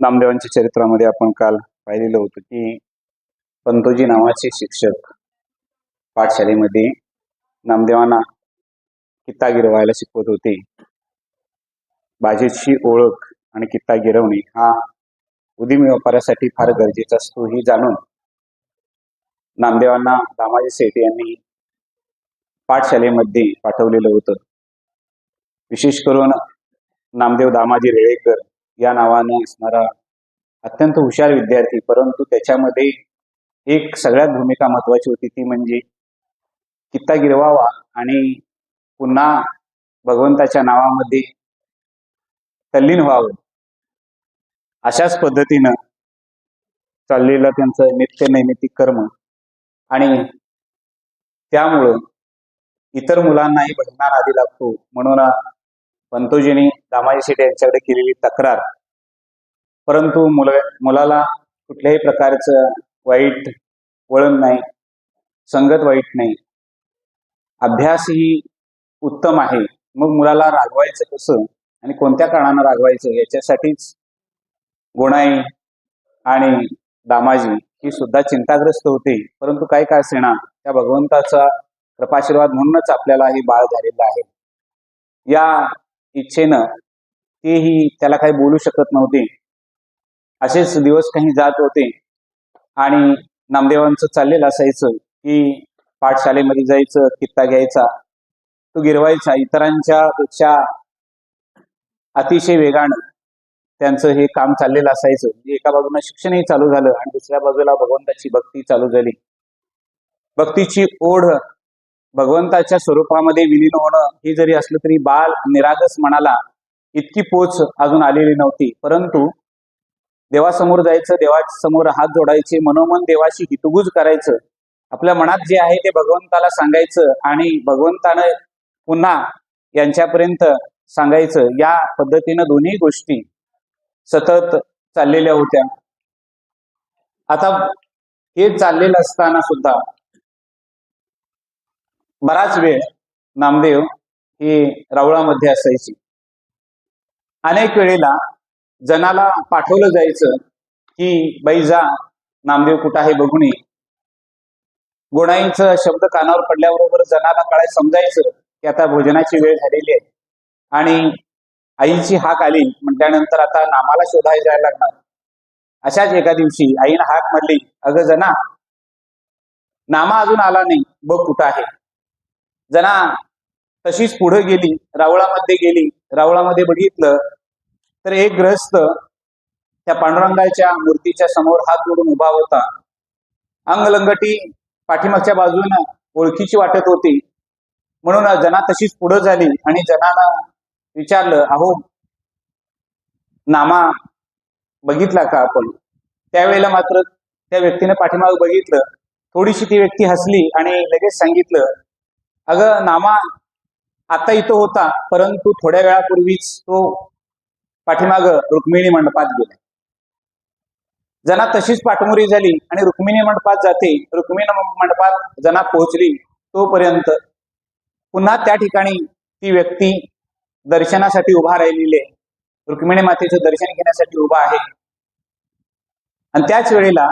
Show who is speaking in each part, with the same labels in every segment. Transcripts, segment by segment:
Speaker 1: नामदेवांच्या चरित्रामध्ये आपण काल पाहिलेलं होतं की पंतोजी नावाचे शिक्षक पाठशाळेमध्ये नामदेवांना कित्ता गिरवायला शिकवत होते. बाजेची ओळख आणि कित्ता गिरवणे हा उद्यमी व्यापारासाठी फार गरजेचा असतो हे जाणून नामदेवांना दामाजी सेठ यांनी पाठशाळेमध्ये पाठवलेलं होतं. विशेष करून नामदेव दामाजी रेळेकर या नावाने असणारा अत्यंत हुशार विद्यार्थी, परंतु त्याच्यामध्ये एक सगळ्यात भूमिका महत्वाची होती ती म्हणजे कित्ता गिरवावा आणि पुन्हा भगवंताच्या नावामध्ये तल्लीन व्हावं. अशाच पद्धतीनं चाललेलं त्यांचं नित्य नैमित्तिक कर्म आणि त्यामुळं इतर मुलांनाही भजनार आधी लागतो म्हणून पंतोजींनी दामाजी शेठ यांच्याकडे केलेली तक्रार, परंतु मुलाला कुठल्याही प्रकारचं वाईट वळण नाही, संगत वाईट नाही, अभ्यासही उत्तम आहे. मग मुलाला रागवायचं कसं आणि कोणत्या कारणानं रागवायचं याच्यासाठीच गोणाई आणि दामाजी ही सुद्धा चिंताग्रस्त होते. परंतु काय का असेना त्या भगवंताचा कृपाशीर्वाद म्हणूनच आपल्याला हे बाळ झालेलं आहे. या इच्छेनं तेही त्याला काही बोलू शकत नव्हते. असेच दिवस काही जात होते आणि नामदेवांचं चाललेलं असायचं की पाठशाळेमध्ये जायचं, कित्ता घ्यायचा, तो गिरवायचा. इतरांच्या पेक्षा अतिशय वेगानं त्यांचं हे काम चाललेलं असायचं. एका बाजूला शिक्षणही चालू झालं आणि दुसऱ्या बाजूला भगवंताची भक्ती चालू झाली. भक्तीची ओढ भगवंताच्या स्वरूपामध्ये विलीन होणं हे जरी असलं तरी बाल निरागस मनाला इतकी पोच अजून आलेली नव्हती. परंतु देवासमोर जायचं, देवासमोर हात जोडायचे, मनोमन देवाशी हितगुज करायचं, आपल्या मनात जे आहे ते भगवंताला सांगायचं आणि भगवंतानं पुन्हा यांच्यापर्यंत सांगायचं. या पद्धतीनं दोन्ही गोष्टी सतत चाललेल्या होत्या. आता हे चाललेलं असताना सुद्धा बराच वेळ नामदेव हे रावळामध्ये असायचे. अनेक वेळेला जनाला पाठवलं जायचं की बाई जा, नामदेव कुठं आहे बघून ये. गोणाईचं शब्द कानावर पडल्याबरोबर जनाला काय समजायचं की आता भोजनाची वेळ झालेली आहे आणि आईची हाक आली म्हटल्यानंतर आता नामाला शोधायला जायला लागणार. अशाच एका दिवशी आईनं हाक मारली, अगं जना, नामा अजून आला नाही, बघ कुठं आहे. जना तशीच पुढे गेली, रावळामध्ये गेली. रावळामध्ये बघितलं तर एक गृहस्थ त्या पांडुरंगाच्या मूर्तीच्या समोर हात जोडून उभा होता. अंगलंगटी पाठीमागच्या बाजूने ओळखीची वाटत होती. म्हणून जना तशीच पुढे झाली आणि जनानं विचारलं, अहो नामा बघितला का आपण? त्यावेळेला मात्र त्या व्यक्तीने पाठीमाग बघितलं. थोडीशी ती व्यक्ती हसली आणि लगेच सांगितलं, अगं नामा आता इथं होता, परंतु थोड्या वेळापूर्वीच तो पाठीमाग रुक्मिणी मंडपात गेला. जना तशीच पाठमोरी झाली आणि रुक्मिणी मंडपात जाते. रुक्मिणी मंडपात जना पोहोचली तोपर्यंत पुन्हा त्या ठिकाणी ती व्यक्ती दर्शनासाठी उभा राहिलेली आहे, रुक्मिणी मातेचं दर्शन घेण्यासाठी उभा आहे. आणि त्याच वेळेला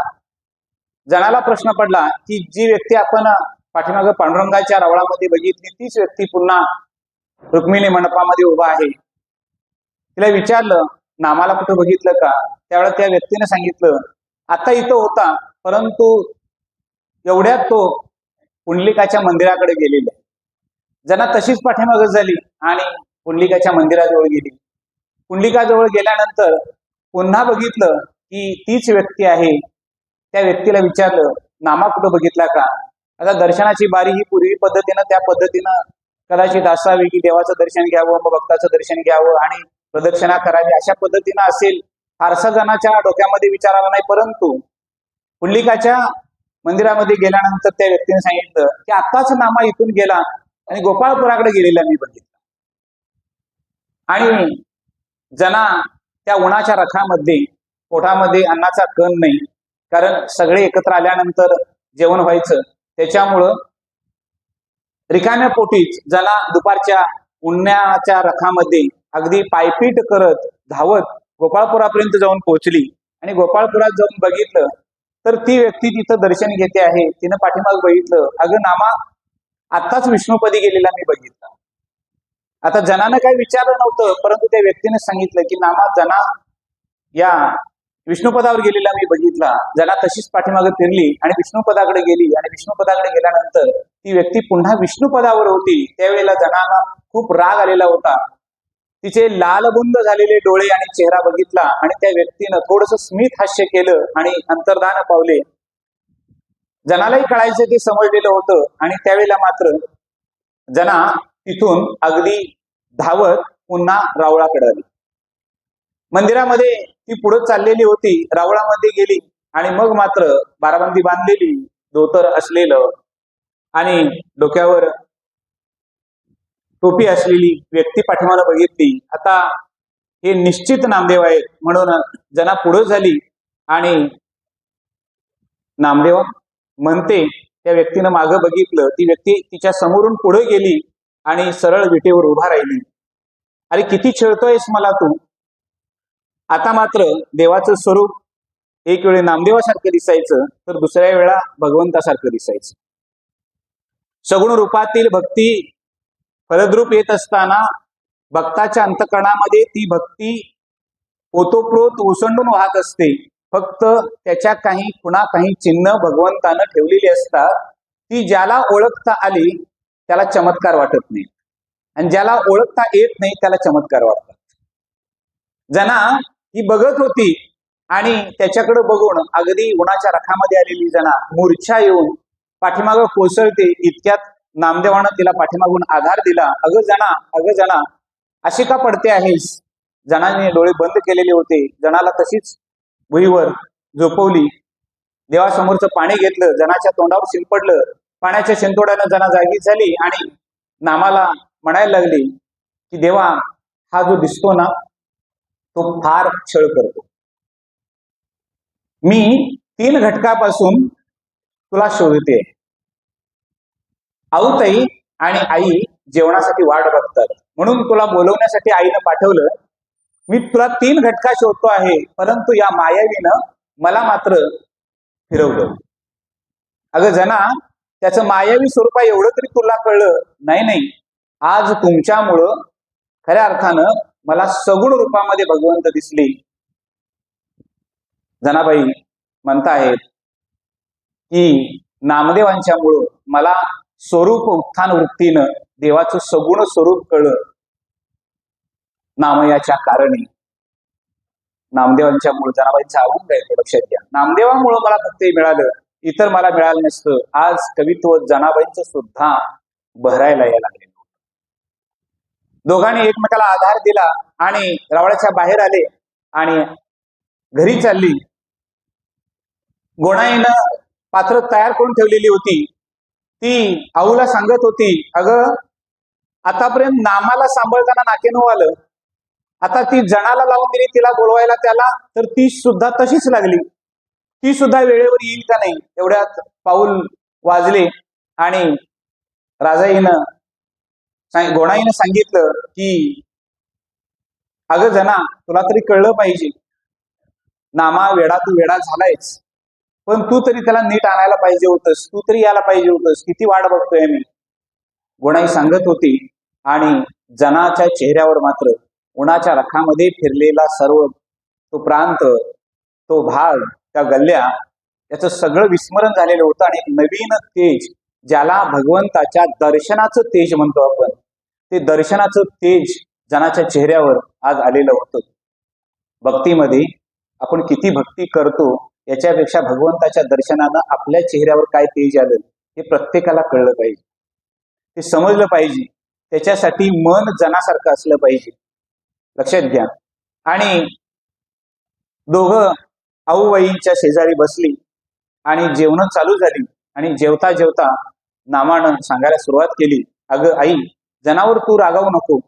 Speaker 1: जनाला प्रश्न पडला की जी व्यक्ती आपण पाठीमागं पांडुरंगाच्या रावळामध्ये बघितली तीच व्यक्ती पुन्हा रुक्मिणी मंडपामध्ये उभा आहे. तिला विचारलं, नामाला कुठं बघितलं का? त्यावेळेला त्या व्यक्तीने सांगितलं, आता इथं होता, परंतु एवढ्यात तो पुंडलिकाच्या मंदिराकडे गेलेला. जना तशीच पाठीमागं झाली आणि पुंडलिकाच्या मंदिराजवळ गेली. पुंडलिकाजवळ गेल्यानंतर पुन्हा बघितलं की तीच व्यक्ती आहे. त्या व्यक्तीला विचारलं, नामा कुठं बघितला का? आता दर्शनाची बारी ही पूर्वी पद्धतीनं त्या पद्धतीनं कदाचित असावी की देवाचं दर्शन घ्यावं, मग भक्ताचं दर्शन घ्यावं आणि प्रदक्षिणा करावी, अशा पद्धतीनं असेल. फारसा जनाच्या डोक्यामध्ये विचार आला नाही. परंतु पुंडलिकाच्या मंदिरामध्ये गेल्यानंतर त्या व्यक्तीने सांगितलं की आताच नामा इथून गेला आणि गोपाळपुराकडे गेलेला मी बघितलं. आणि जना त्या उन्हाच्या रथामध्ये पोटामध्ये अन्नाचा कण नाही, कारण सगळे एकत्र आल्यानंतर जेवण व्हायचं. त्याच्यामुळं रिकाम्या पोटीच जना दुपारच्या उन्हाच्या रथामध्ये अगदी पायपीट करत धावत गोपाळपुरापर्यंत जाऊन पोहोचली आणि गोपाळपुरात जाऊन बघितलं तर ती व्यक्ती तिथं दर्शन घेते आहे. तिनं पाठीमाग बघितलं, अगं नामा, आत्ताच विष्णुपदी गेलेला मी बघितलं. आता जनानं काही विचारलं नव्हतं, परंतु त्या व्यक्तीने सांगितलं की नामा, जना या विष्णुपदावर गेलेला मी बघितला. जना तशीच पाठीमागे फिरली आणि विष्णुपदाकडे गेली आणि विष्णुपदाकडे गेल्यानंतर ती व्यक्ती पुन्हा विष्णुपदावर होती. त्यावेळेला जनाला खूप राग आलेला होता. तिचे लालबुंद झालेले डोळे आणि चेहरा बघितला आणि त्या व्यक्तीनं थोडस स्मित हास्य केलं आणि अंतर्धान पावले. जनालाही कळायचं ते समजलेलं होतं आणि त्यावेळेला मात्र जना तिथून अगदी धावत पुन्हा रावळाकडे आली. मंदिरामध्ये ती पुढे चाललेली होती, रावळामध्ये गेली आणि मग मात्र बाराबंदी बांधलेली, धोतर असलेलं आणि डोक्यावर टोपी असलेली व्यक्ती पाठीमागे बघितली. आता हे निश्चित नामदेव आहेत म्हणून जना पुढे झाली आणि नामदेव म्हणते त्या व्यक्तीनं मागं बघितलं. ती व्यक्ती तिच्या समोरून पुढे गेली आणि सरळ विटेवर उभा राहिली. अरे किती छळतोयस मला तू. आता मात्र देवाचं स्वरूप एक वेळी नामदेवासारखं दिसायचं तर दुसऱ्या वेळा भगवंतासारखं दिसायचं. सगुण रूपातील भक्ती फलद्रूप येत असताना भक्ताच्या अंतकरणामध्ये ती भक्ती ओतोप्रोत ओसंडून वाहत असते. फक्त त्याच्या काही चिन्ह भगवंतानं ठेवलेली असतात. ती ज्याला ओळखता आली त्याला चमत्कार वाटत नाही आणि ज्याला ओळखता येत नाही त्याला चमत्कार वाटतात. जना ही बघत होती आणि त्याच्याकडे बघून अगदी उन्हाच्या रखामध्ये आलेली जना मूर्छा येऊन पाठीमागं कोसळते. इतक्यात नामदेवानं तिला पाठीमागून आधार दिला. अगं जना अशी का पडते आहेस. जनाने डोळे बंद केलेले होते. जनाला तशीच भुईवर झोपवली. देवासमोरचं पाणी घेतलं, जनाच्या तोंडावर शिंपडलं. पाण्याच्या शिंतोड्यानं जना जागी झाली आणि नामाला म्हणायला लागली की देवा, हा जो दिसतो ना तो फार छळ करतो. मी 3 घटकापासून तुला शोधते. आऊताई आणि आई जेवणासाठी वाट बघतात म्हणून तुला बोलवण्यासाठी आईनं पाठवलं. मी तुला 3 घटका शोधतो आहे, परंतु या मायावीनं मला मात्र फिरवलं. अगं जना, त्याचं मायावी स्वरूप एवढं तरी तुला कळलं नाही. आज तुमच्यामुळं खऱ्या अर्थानं मला सगुण रूपामध्ये भगवंत दिसले. जनाबाई म्हणतायत की नामदेवांच्यामुळं मला स्वरूप उत्थान वृत्तीनं देवाचं सगुण स्वरूप कळलं. नामयाच्या कारणी नामदेवांच्यामुळे जनाबाईंचा अभंग आहे, लक्षात घ्या. नामदेवामुळं मला फक्त मिळालं, इतर मला मिळालं नसतं. आज कवित्व जनाबाईंचं सुद्धा बहरायला यायला लागले. दोघांनी एकमेकाला आधार दिला आणि रावळाच्या बाहेर आले आणि घरी चालली. गोणाईनं पात्र तयार करून ठेवलेली होती. ती आऊला सांगत होती, अगं आतापर्यंत नामाला सांभाळताना नाकेनऊ आलं, आता ती जनाला लावून दिली तिला बोलवायला त्याला, तर ती सुद्धा तशीच लागली. ती सुद्धा वेळेवर येईल का नाही. एवढ्यात पाऊल वाजले आणि राजाईनं गोणाईनं सांगितलं की अगं जना, तुला तरी कळलं पाहिजे, नामा वेडा तू वेडा झालायच, पण तू तरी त्याला नीट आणायला पाहिजे होतस, तू तरी यायला पाहिजे होतस, किती वाट बघतोय मी. गोणाई सांगत होती आणि जनाच्या चेहऱ्यावर मात्र उन्हाच्या रखामध्ये फिरलेला सर्व तो प्रांत, तो भाग, त्या गल्ल्या, त्याचं सगळं विस्मरण झालेलं होतं आणि एक नवीन तेज, ज्याला भगवंताच्या दर्शनाचं तेज म्हणतो आपण, ते दर्शनाचं तेज जनाच्या चेहऱ्यावर आज आलेलं होतं. भक्तीमध्ये आपण किती भक्ती करतो याच्यापेक्षा भगवंताच्या दर्शनानं आपल्या चेहऱ्यावर काय तेज आलं हे प्रत्येकाला कळलं पाहिजे, ते समजलं पाहिजे. त्याच्यासाठी मन जनासारखं असलं पाहिजे, लक्षात घ्या. आणि दोघं आऊबाईंच्या शेजारी बसली आणि जेवण चालू झाली आणि जेवता जेवता नामानं सांगायला सुरुवात केली, अगं आई, जनावर तू रागावू नको.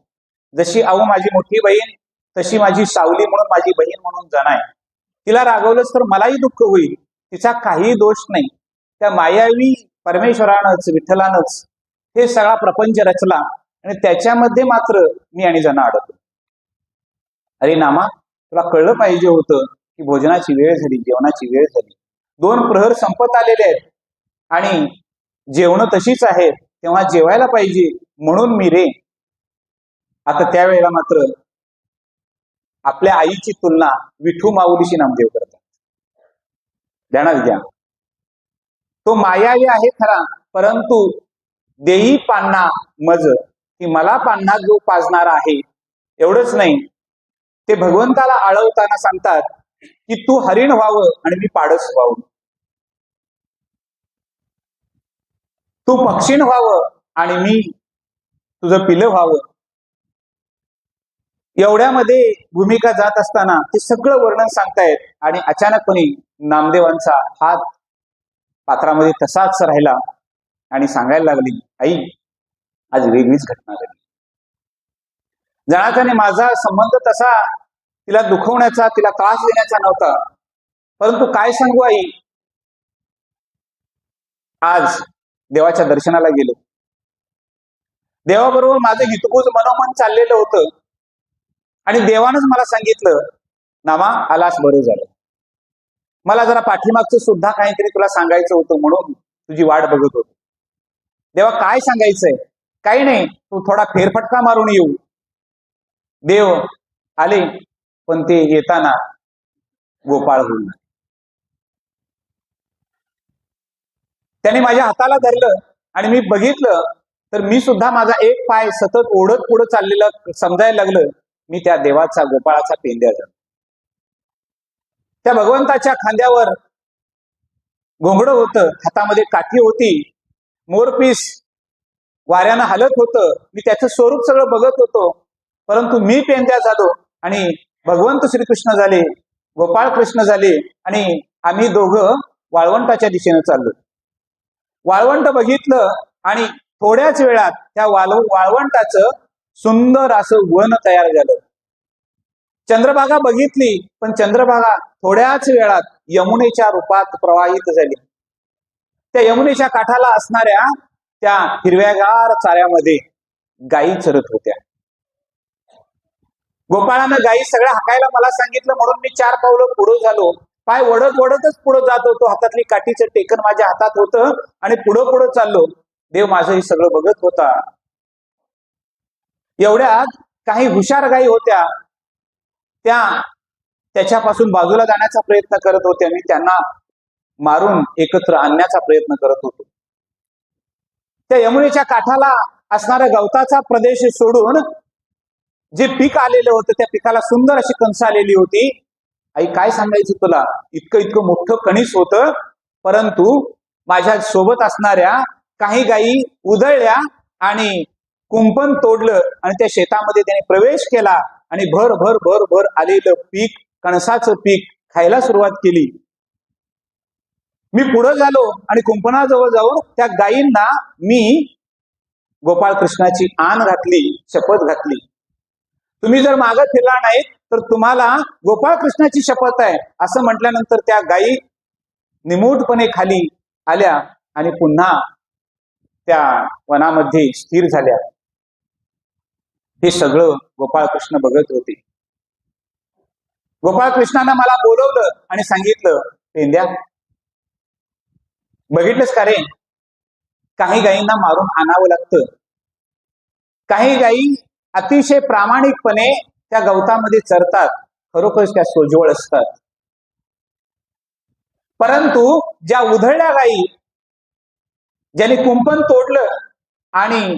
Speaker 1: जशी आऊ माझी मोठी बहीण तशी माझी सावली म्हणून माझी बहीण म्हणून जना आहे. तिला रागवलंच तर मलाही दुःख होईल, तिचा काही दोष नाही. त्या मायावी परमेश्वरानंच, विठ्ठलानंच हे सगळा प्रपंच रचला आणि त्याच्यामध्ये मात्र मी आणि जना अडकलो. अरे नामा, तुला कळलं पाहिजे होतं की भोजनाची वेळ झाली, जेवणाची वेळ झाली, 2 प्रहर संपत आलेले आहेत आणि जेवण तशीच आहेत, तेव्हा जेवायला पाहिजे म्हणून मी रे. आता त्यावेळेला मात्र आपल्या आईची तुलना विठू माऊलीशी नामदेव करतात. ध्यानात घ्या, तो मायावी आहे खरा, परंतु देई पान्हा मज, की मला पान्हा जो पाजणारा आहे. एवढंच नाही, ते भगवंताला आळवताना सांगतात की तू हरिण व्हावं आणि मी पाडस व्हावं, तू पक्षीण व्हावं आणि मी तुझं पिलं व्हावं. एवढ्यामध्ये भूमिका जात असताना ते सगळं वर्णन सांगतायत आणि अचानकपणे नामदेवांचा हात पात्रामध्ये तसाच राहिला आणि सांगायला लागली, आई आज वेगळीच घटना घडली. जणाच्याने माझा संबंध तसा तिला दुखवण्याचा, तिला त्रास देण्याचा नव्हता, परंतु काय सांगू आई, आज देवाच्या दर्शनाला गेलो, देवाबरोबर माझं हितगुज मनोमन चाललेलं होतं आणि देवानंच मला सांगितलं, नामा आलास बरं झालं, मला जरा पाठीमागचं सुद्धा काहीतरी तुला सांगायचं होतं म्हणून तुझी वाट बघत होतो. देवा काय सांगायचंय? काही नाही, तू थोडा फेरफटका मारून येऊ. देव आले, पण ते येताना गोपाळ होऊन त्याने माझ्या हाताला धरलं आणि मी बघितलं तर मी सुद्धा माझा एक पाय सतत ओढत पुढे चाललेलं समजायला लागलं. मी त्या देवाचा, गोपाळाचा पेंद्या झालो. त्या भगवंताच्या खांद्यावर घोंगडं होतं, हातामध्ये काठी होती, मोरपीस वाऱ्यानं हलत होतं. मी त्याचं स्वरूप सगळं बघत होतो, परंतु मी पेंद्या झालो आणि भगवंत श्रीकृष्ण झाले, गोपाळ कृष्ण झाले आणि आम्ही दोघं वाळवंटाच्या दिशेनं चाललो. वाळवंट बघितलं आणि थोड्याच वेळात त्या वाळवंटाचं सुंदर असं वन तयार झालं. चंद्रभागा बघितली, पण चंद्रभागा थोड्याच वेळात यमुनेच्या रूपात प्रवाहित झाली. त्या यमुनेच्या काठाला असणाऱ्या त्या हिरव्यागार चाऱ्यामध्ये गायी चरत होत्या. गोपाळानं गायी सगळ्या हाकायला मला सांगितलं म्हणून मी 4 पावलं पुढे झालो. पाय वडत वडतच पुढे जात होतो, हातातली काठीचं टेकन माझ्या हातात होतं आणि पुढे पुढे चाललो. देव माझं हे सगळं बघत होता. एवढ्यात काही हुशार गायी होत्या, त्या त्याच्यापासून बाजूला जाण्याचा प्रयत्न करत होत्या. मी त्यांना मारून एकत्र आणण्याचा प्रयत्न करत होतो. त्या यमुनेच्या काठाला असणाऱ्या गवताचा प्रदेश सोडून जे पीक आलेलं होतं, त्या पिकाला सुंदर अशी कणस आलेली होती. आई काय सांगायचं तुला, इतकं इतकं मोठं कणीस होतं, परंतु माझ्या सोबत असणाऱ्या काही गायी उधळल्या आणि कुंपण तोडलं आणि त्या शेतामध्ये त्याने प्रवेश केला आणि भर भर भर भर आलेलं पीक, कणसाचं पीक खायला सुरुवात केली. मी पुढे झालो आणि कुंपणाजवळ जाऊन त्या गायींना मी गोपाळ कृष्णाची आण घातली, शपथ घातली. तुम्ही जर मागे फिरला नाहीत तर तुम्हाला गोपाळ कृष्णाची शपथ आहे असं म्हटल्यानंतर त्या गायी निमूटपणे खाली आल्या आणि पुन्हा त्या वनामध्ये स्थिर झाल्या. हे सगळं गोपाळ कृष्ण बघत होते. गोपाळ कृष्णानं मला बोलवलं आणि सांगितलं, पेंद्या बघितलंस का रे, काही गायींना मारून आणावं लागतं. काही गायी अतिशय प्रामाणिकपणे त्या गवतामध्ये चरतात, खरोखर त्या सोज्वळ असतात. परंतु ज्या उधळल्या गायी, ज्याने कुंपण तोडलं आणि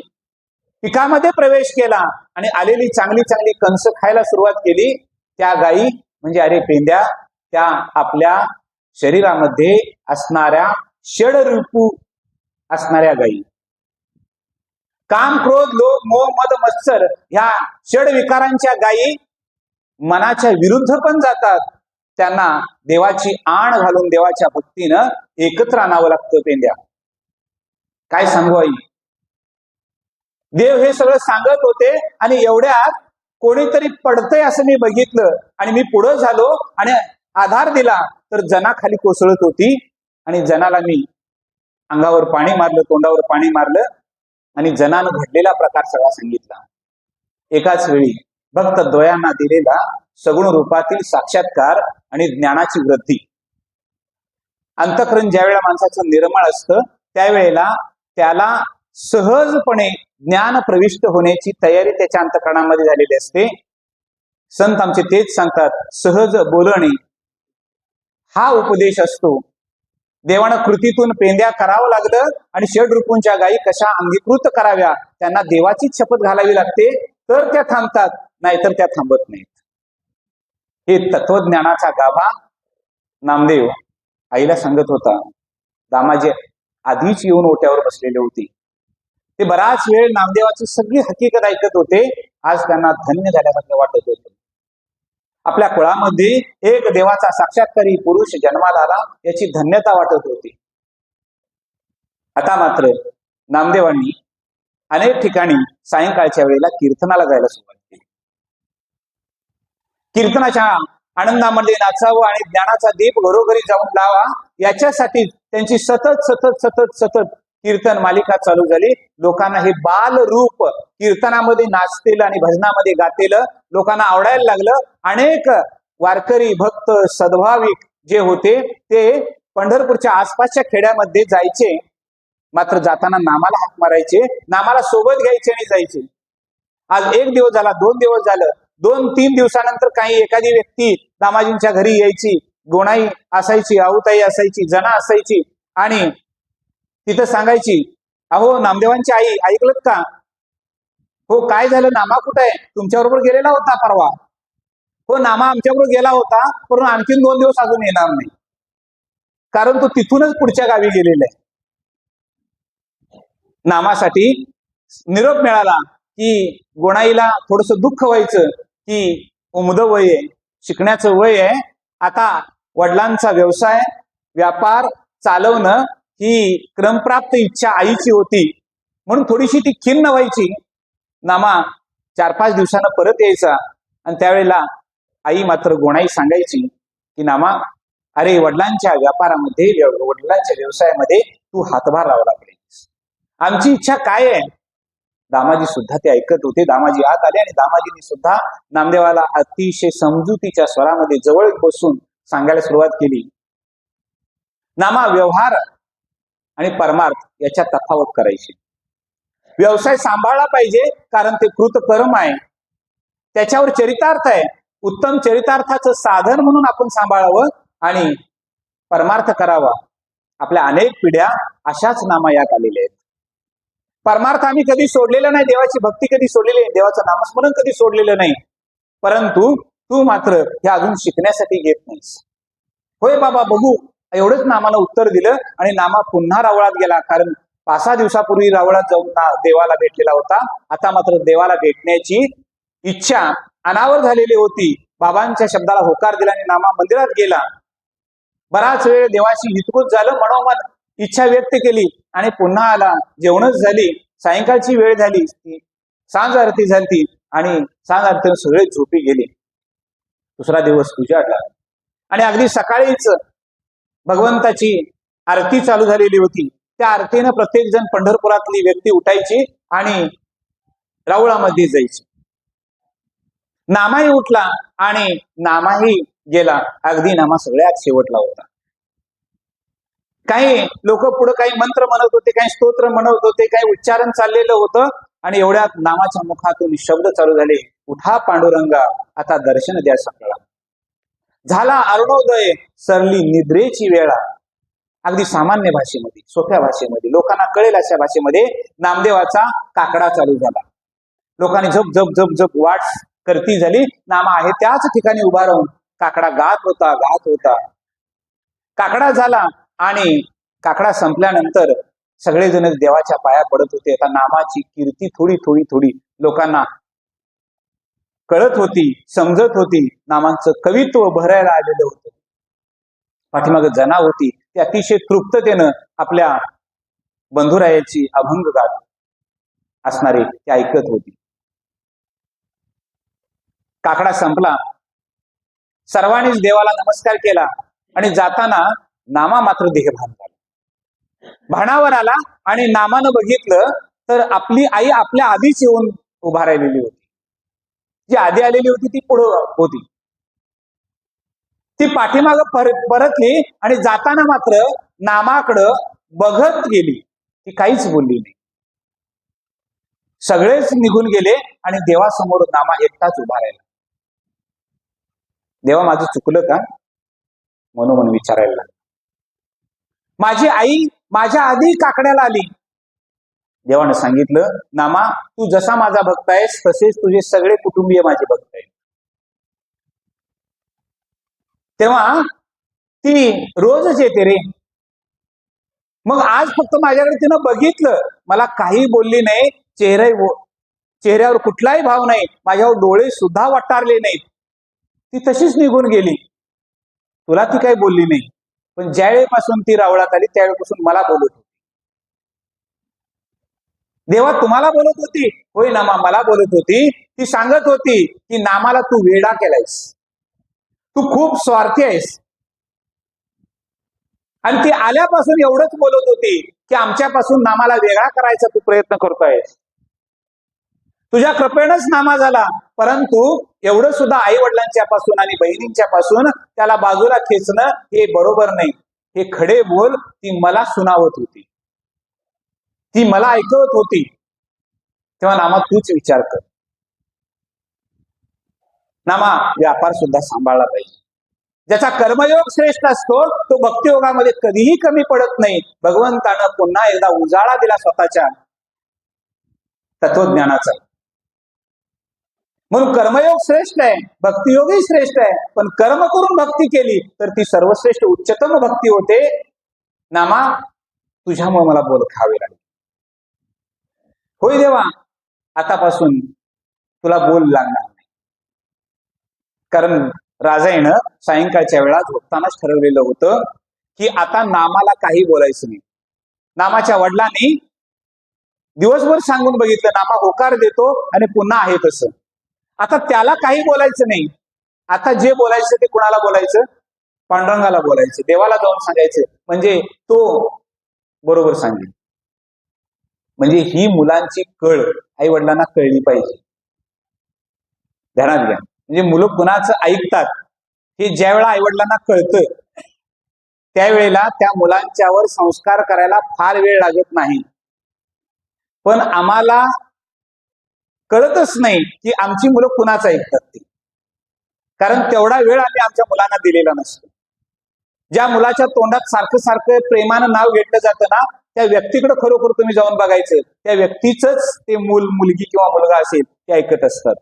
Speaker 1: पिकामध्ये प्रवेश केला आणि आलेली चांगली चांगली कणसं खायला सुरुवात केली, त्या गायी म्हणजे अरे पेंद्या, त्या आपल्या शरीरामध्ये असणाऱ्या षडऋपू असणाऱ्या गायी, काम, क्रोध, लोभ, मोह, मद, मत्सर ह्या षड विकारांच्या गायी मनाच्या विरुद्ध पण जातात. त्यांना देवाची आण घालून देवाच्या भक्तीनं एकत्र आणावं लागतं. पेंद्या काय सांगू आई, देव हे सगळं सांगत होते आणि एवढ्यात कोणीतरी पडतंय असं मी बघितलं आणि मी पुढे झालो आणि आधार दिला तर जना खाली कोसळत होती आणि जनाला मी अंगावर पाणी मारलं, तोंडावर पाणी मारलं आणि जनानं घडलेला प्रकार सगळा सांगितला. एकाच वेळी भक्त द्वयांना दिलेला सगुण रूपातील साक्षात्कार आणि ज्ञानाची वृद्धी. अंतःकरण ज्या वेळेला माणसाचं निर्मळ असतं त्यावेळेला त्याला सहजपणे ज्ञान प्रविष्ट होण्याची तयारी त्याच्या अंतःकरणामध्ये झालेली असते. संत आमचे तेच सांगतात, सहज बोलणे हा उपदेश असतो. देवानं कृतीतून पेंद्या करावं लागलं आणि षड्रूपूंच्या गायी कशा अंगीकृत कराव्या त्यांना देवाचीच शपथ घालावी लागते, तर त्या थांबतात, नाहीतर त्या थांबत नाहीत. हे तत्वज्ञानाचा गाभा नामदेव आईला सांगत होता. दामाजी आधीच येऊन ओट्यावर बसलेले होते. ते बराच वेळ नामदेवाची सगळी हकीकत ऐकत होते. आज त्यांना धन्य झाल्यासारखं वाटत होतं. आपल्या कुळामध्ये एक देवाचा साक्षात्कारी पुरुष जन्माला आला याची धन्यता वाटत होती. आता मात्र नामदेवांनी अनेक ठिकाणी सायंकाळच्या वेळेला कीर्तनाला जायला सुरुवात केली. कीर्तनाच्या आनंदामध्ये नाचावं आणि ज्ञानाचा दीप घरोघरी जाऊन लावा याच्यासाठी त्यांची सतत सतत सतत सतत कीर्तन मालिका चालू झाली. लोकांना हे बाल रूप कीर्तनामध्ये नाचतेलं आणि भजनामध्ये गातेलं लोकांना आवडायला लागलं. अनेक वारकरी भक्त सद्भाविक जे होते ते पंढरपूरच्या आसपासच्या खेड्यामध्ये जायचे, मात्र जाताना नामाला हाक मारायचे, नामाला सोबत घ्यायचे आणि जायचे. आज एक दिवस झाला, 2 दिवस झालं, 2-3 दिवसानंतर काही एखादी व्यक्ती दामाजींच्या घरी यायची. गोणाई असायची, आऊताई असायची, जना असायची आणि तिथं सांगायची, अहो नामदेवांची आई ऐकलत का? हो काय झालं, नामा कुठं आहे? तुमच्याबरोबर गेलेला होता परवा. हो नामा आमच्याबरोबर गेला होता, पण आणखीन 2 दिवस अजून येणार नाही, कारण तो तिथूनच पुढच्या गावी गेलेला आहे. नामासाठी निरोप मिळाला की गोणाईला थोडस दुःख व्हायचं की उमद वय आहे, शिकण्याचं वय आहे. आता वडिलांचा व्यवसाय व्यापार चालवणं ही क्रमप्राप्त इच्छा आईची होती, म्हणून थोडीशी ती खिन्न व्हायची. नामा 4-5 दिवसानं परत यायचा आणि त्यावेळेला आई मात्र गोणाई सांगायची की नामा, अरे वडिलांच्या व्यापारामध्ये वडिलांच्या व्यवसायामध्ये तू हातभार लावला पाहिजेस, आमची इच्छा काय आहे. दामाजी सुद्धा ते ऐकत होते. दामाजी आत आले आणि दामाजींनी सुद्धा नामदेवाला अतिशय समजुतीच्या स्वरामध्ये जवळ बसून सांगायला सुरुवात केली. नामा, व्यवहार आणि परमार्थ याच्या तफावत करायची. व्यवसाय सांभाळला पाहिजे कारण ते कृतकर्म आहे, त्याच्यावर चरितार्थ आहे. उत्तम चरितार्थाचं साधन म्हणून आपण सांभाळावं आणि परमार्थ करावा. आपल्या अनेक पिढ्या अशाच नामायात आलेल्या आहेत. परमार्थ आम्ही कधी सोडलेला नाही, देवाची भक्ती कधी सोडलेली नाही, देवाचं नामस्मरण कधी सोडलेलं नाही, परंतु तू मात्र हे अजून शिकण्यासाठी घेत नाहीस. होय बाबा बघू, एवढंच नामानं उत्तर दिलं आणि नामा पुन्हा रावळात गेला. कारण 5-6 दिवसापूर्वी रावळात जाऊन देवाला भेटलेला होता. आता मात्र देवाला भेटण्याची इच्छा अनावर झालेली होती. बाबांच्या शब्दाला होकार दिला आणि नामा मंदिरात गेला. बराच वेळ देवाशी हितगुज झालं, मनोमन इच्छा व्यक्त केली आणि पुन्हा आला. जेवणच झाली, सायंकाळची वेळ झाली, सांज आरती झाली आणि सांज आरतीने सगळे झोपी गेले. दुसरा दिवस उजाडला आणि अगदी सकाळीच भगवंताची आरती चालू झालेली होती. त्या आरतीनं प्रत्येक जण पंढरपुरातली व्यक्ती उठायची आणि राऊळामध्ये जायची. नामाही उठला आणि नामाही गेला. अगदी नामा सगळ्यात शेवटला होता. काही लोक पुढे काही मंत्र म्हणत होते, काही स्तोत्र म्हणत होते, काही उच्चारण चाललेलं होतं आणि एवढ्यात नामाच्या मुखातून शब्द चालू झाले, उठा पांडुरंगा, आता दर्शन द्या सकळा. झाला अरुणोदय, सरली निद्रेची वेळा. अगदी सामान्य भाषेमध्ये, सोप्या भाषेमध्ये, लोकांना कळेल अशा भाषेमध्ये नामदेवाचा काकडा चालू झाला. लोकांनी झप झप झप झप वाट करती झाली. नामा आहे त्याच ठिकाणी उभा राहून काकडा गात होता. काकडा झाला आणि काकडा संपल्यानंतर सगळेजण देवाच्या पाया पडत होते. आता नामाची कीर्ती थोडी थोडी थोडी लोकांना कळत होती, समजत होती. नामांचं कवित्व भरायला आलेलं होतं. पाठीमागे जना होती, ती अतिशय तृप्ततेनं आपल्या बंधुरायाची अभंग गात असणारे ते ऐकत होती. काकडा संपला, सर्वांनीच देवाला नमस्कार केला आणि जाताना नामा मात्र देहभान झाला. भानावर आला आणि नामानं बघितलं तर आपली आई आपल्या आधीच येऊन उभा राहिलेली होती. जी आधी आलेली होती ती पुढे होती. ती पाठीमागं परतली आणि जाताना मात्र नामाकडं बघत गेली. ती काहीच बोलली नाही. सगळेच निघून गेले आणि देवासमोर नामा एकटाच उभा राहिला. देवा, माझं चुकलं का? म्हणून विचारायला लागला. माझी आई माझ्या आधी काकड्याला आली. देवानं सांगितलं, नामा, तू जसा माझा भक्त आहेस तसेच तुझे सगळे कुटुंबीय माझे भक्त आहेत. तेव्हा ती रोजच येते रे. मग आज फक्त माझ्याकडे तिनं बघितलं, मला काही बोलली नाही, चेहऱ्यावर कुठलाही भाव नाही, माझ्यावर डोळे सुद्धा वाटारले नाहीत. ती तशीच निघून गेली. तुला ती काही बोलली नाही, पण ज्यावेळेपासून ती रावळात आली त्यावेळेपासून मला बोलत होती. देवा, तुम्हाला बोलत होती? होय नामा, मला बोलत होती. ती सांगत होती की नामाला तू वेडा केलायस, तू खूप स्वार्थी आहेस. आणि ती आल्यापासून एवढंच बोलत होती की आमच्यापासून नामाला वेगळा करायचा तू प्रयत्न करतोयस. तुझ्या कृपेनंच नामा झाला, परंतु एवढं सुद्धा आई वडिलांच्या पासून आणि बहिणींच्या पासून त्याला बाजूला खेचणं हे बरोबर नाही. हे खडे बोल ती मला सुनावत होती, ती मला ऐकवत होती. तेव्हा नामा, तूच विचार कर. नामा, व्यापार सुद्धा सांभाळला पाहिजे. ज्याचा कर्मयोग श्रेष्ठ असतो तो भक्तियोगामध्ये कधीही कमी पडत नाही. भगवंतानं पुन्हा एकदा उजाळा दिला स्वतःच्या तत्वज्ञानाचा. म्हणून कर्मयोग श्रेष्ठ आहे, भक्तियोगही श्रेष्ठ आहे, पण कर्म करून भक्ती केली तर ती सर्वश्रेष्ठ उच्चतम भक्ती होते. नामा, तुझ्यामुळे मला बोल खावे लागले. होय देवा, आतापासून तुला बोल लागणार नाही. कारण राजाईनं सायंकाळच्या वेळा झोपतानाच ठरवलेलं होतं की आता नामाला काही बोलायचं नाही. नामाच्या वडिलांनी दिवसभर सांगून बघितलं, नामा होकार देतो आणि पुन्हा आहे तसं. आता त्याला काही बोलायचं नाही. आता जे बोलायचं ते कुणाला बोलायचं? पांडुरंगाला बोलायचं, देवाला जाऊन सांगायचं, म्हणजे तो बरोबर सांगेल. म्हणजे ही मुलांची कळ आई वडिलांना कळली पाहिजे. ध्यानात घ्या. म्हणजे मुलं कुणाचं ऐकतात हे ज्या वेळा आई वडिलांना कळतं त्यावेळेला त्या मुलांच्यावर संस्कार करायला फार वेळ लागत नाही. पण आम्हाला कळतच नाही की आमची मुलं कुणाचं ऐकतात ते, कारण तेवढा वेळ आम्ही आमच्या मुलांना दिलेला नसतो. ज्या मुलाच्या तोंडात सारखं सारखं प्रेमानं नाव घेतलं जातं ना, त्या व्यक्तीकडे खरोखर तुम्ही जाऊन बघायचं, त्या व्यक्तीच ते मुलगी किंवा मुलगा असेल ते ऐकत असतात.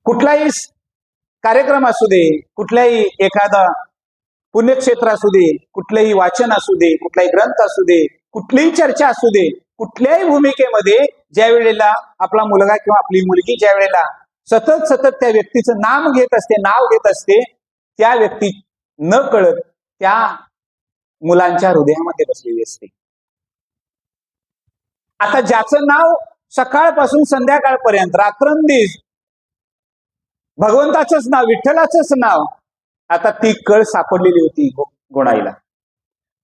Speaker 1: कुठलाही कार्यक्रम असू दे, कुठल्याही एखादा पुण्यक्षेत्र असू दे, कुठलंही वाचन असू दे, कुठलाही ग्रंथ असू दे, कुठलीही चर्चा असू दे, कुठल्याही भूमिकेमध्ये ज्या वेळेला आपला मुलगा किंवा आपली मुलगी ज्या वेळेला सतत सतत त्या व्यक्तीचं नाम घेत असते, नाव घेत असते, त्या व्यक्ती न कळत त्या मुलांच्या हृदयामध्ये बसलेली असते. आता ज्याचं नाव सकाळपासून संध्याकाळपर्यंत रात्रंदिवस भगवंताचंच नाव, विठ्ठलाचंच नाव, आता ती कळ सापडलेली होती गोणाईला.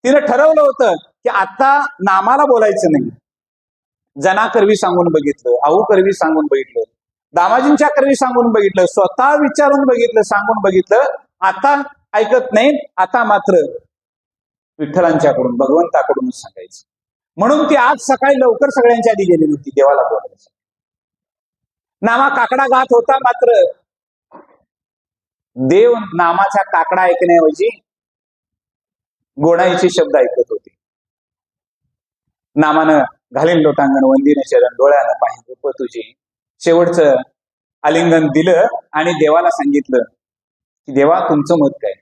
Speaker 1: तिनं ठरवलं होतं की आता नामाला बोलायचं नाही. जना करवी सांगून बघितलं, आऊ करवी सांगून बघितलं, दामाजींच्या करवी सांगून बघितलं, स्वतः विचारून बघितलं, सांगून बघितलं, आता ऐकत नाही. आता मात्र विठ्ठलांच्याकडून, भगवंताकडूनच सांगायचं. म्हणून ती आज सकाळी लवकर सगळ्यांच्या आधी गेलेली होती देवाला बोलायचं. नामा काकडा गात होता, मात्र देव नामाचा काकडा ऐकण्याऐवजी गोणाईचे शब्द ऐकत होते. नामानं घालीन लोटांगण वंदीने चरण, डोळ्यानं पाहिजे रूप तुझे. शेवटचं आलिंगन दिलं आणि देवाला सांगितलं की देवा, तुमचं मत काय?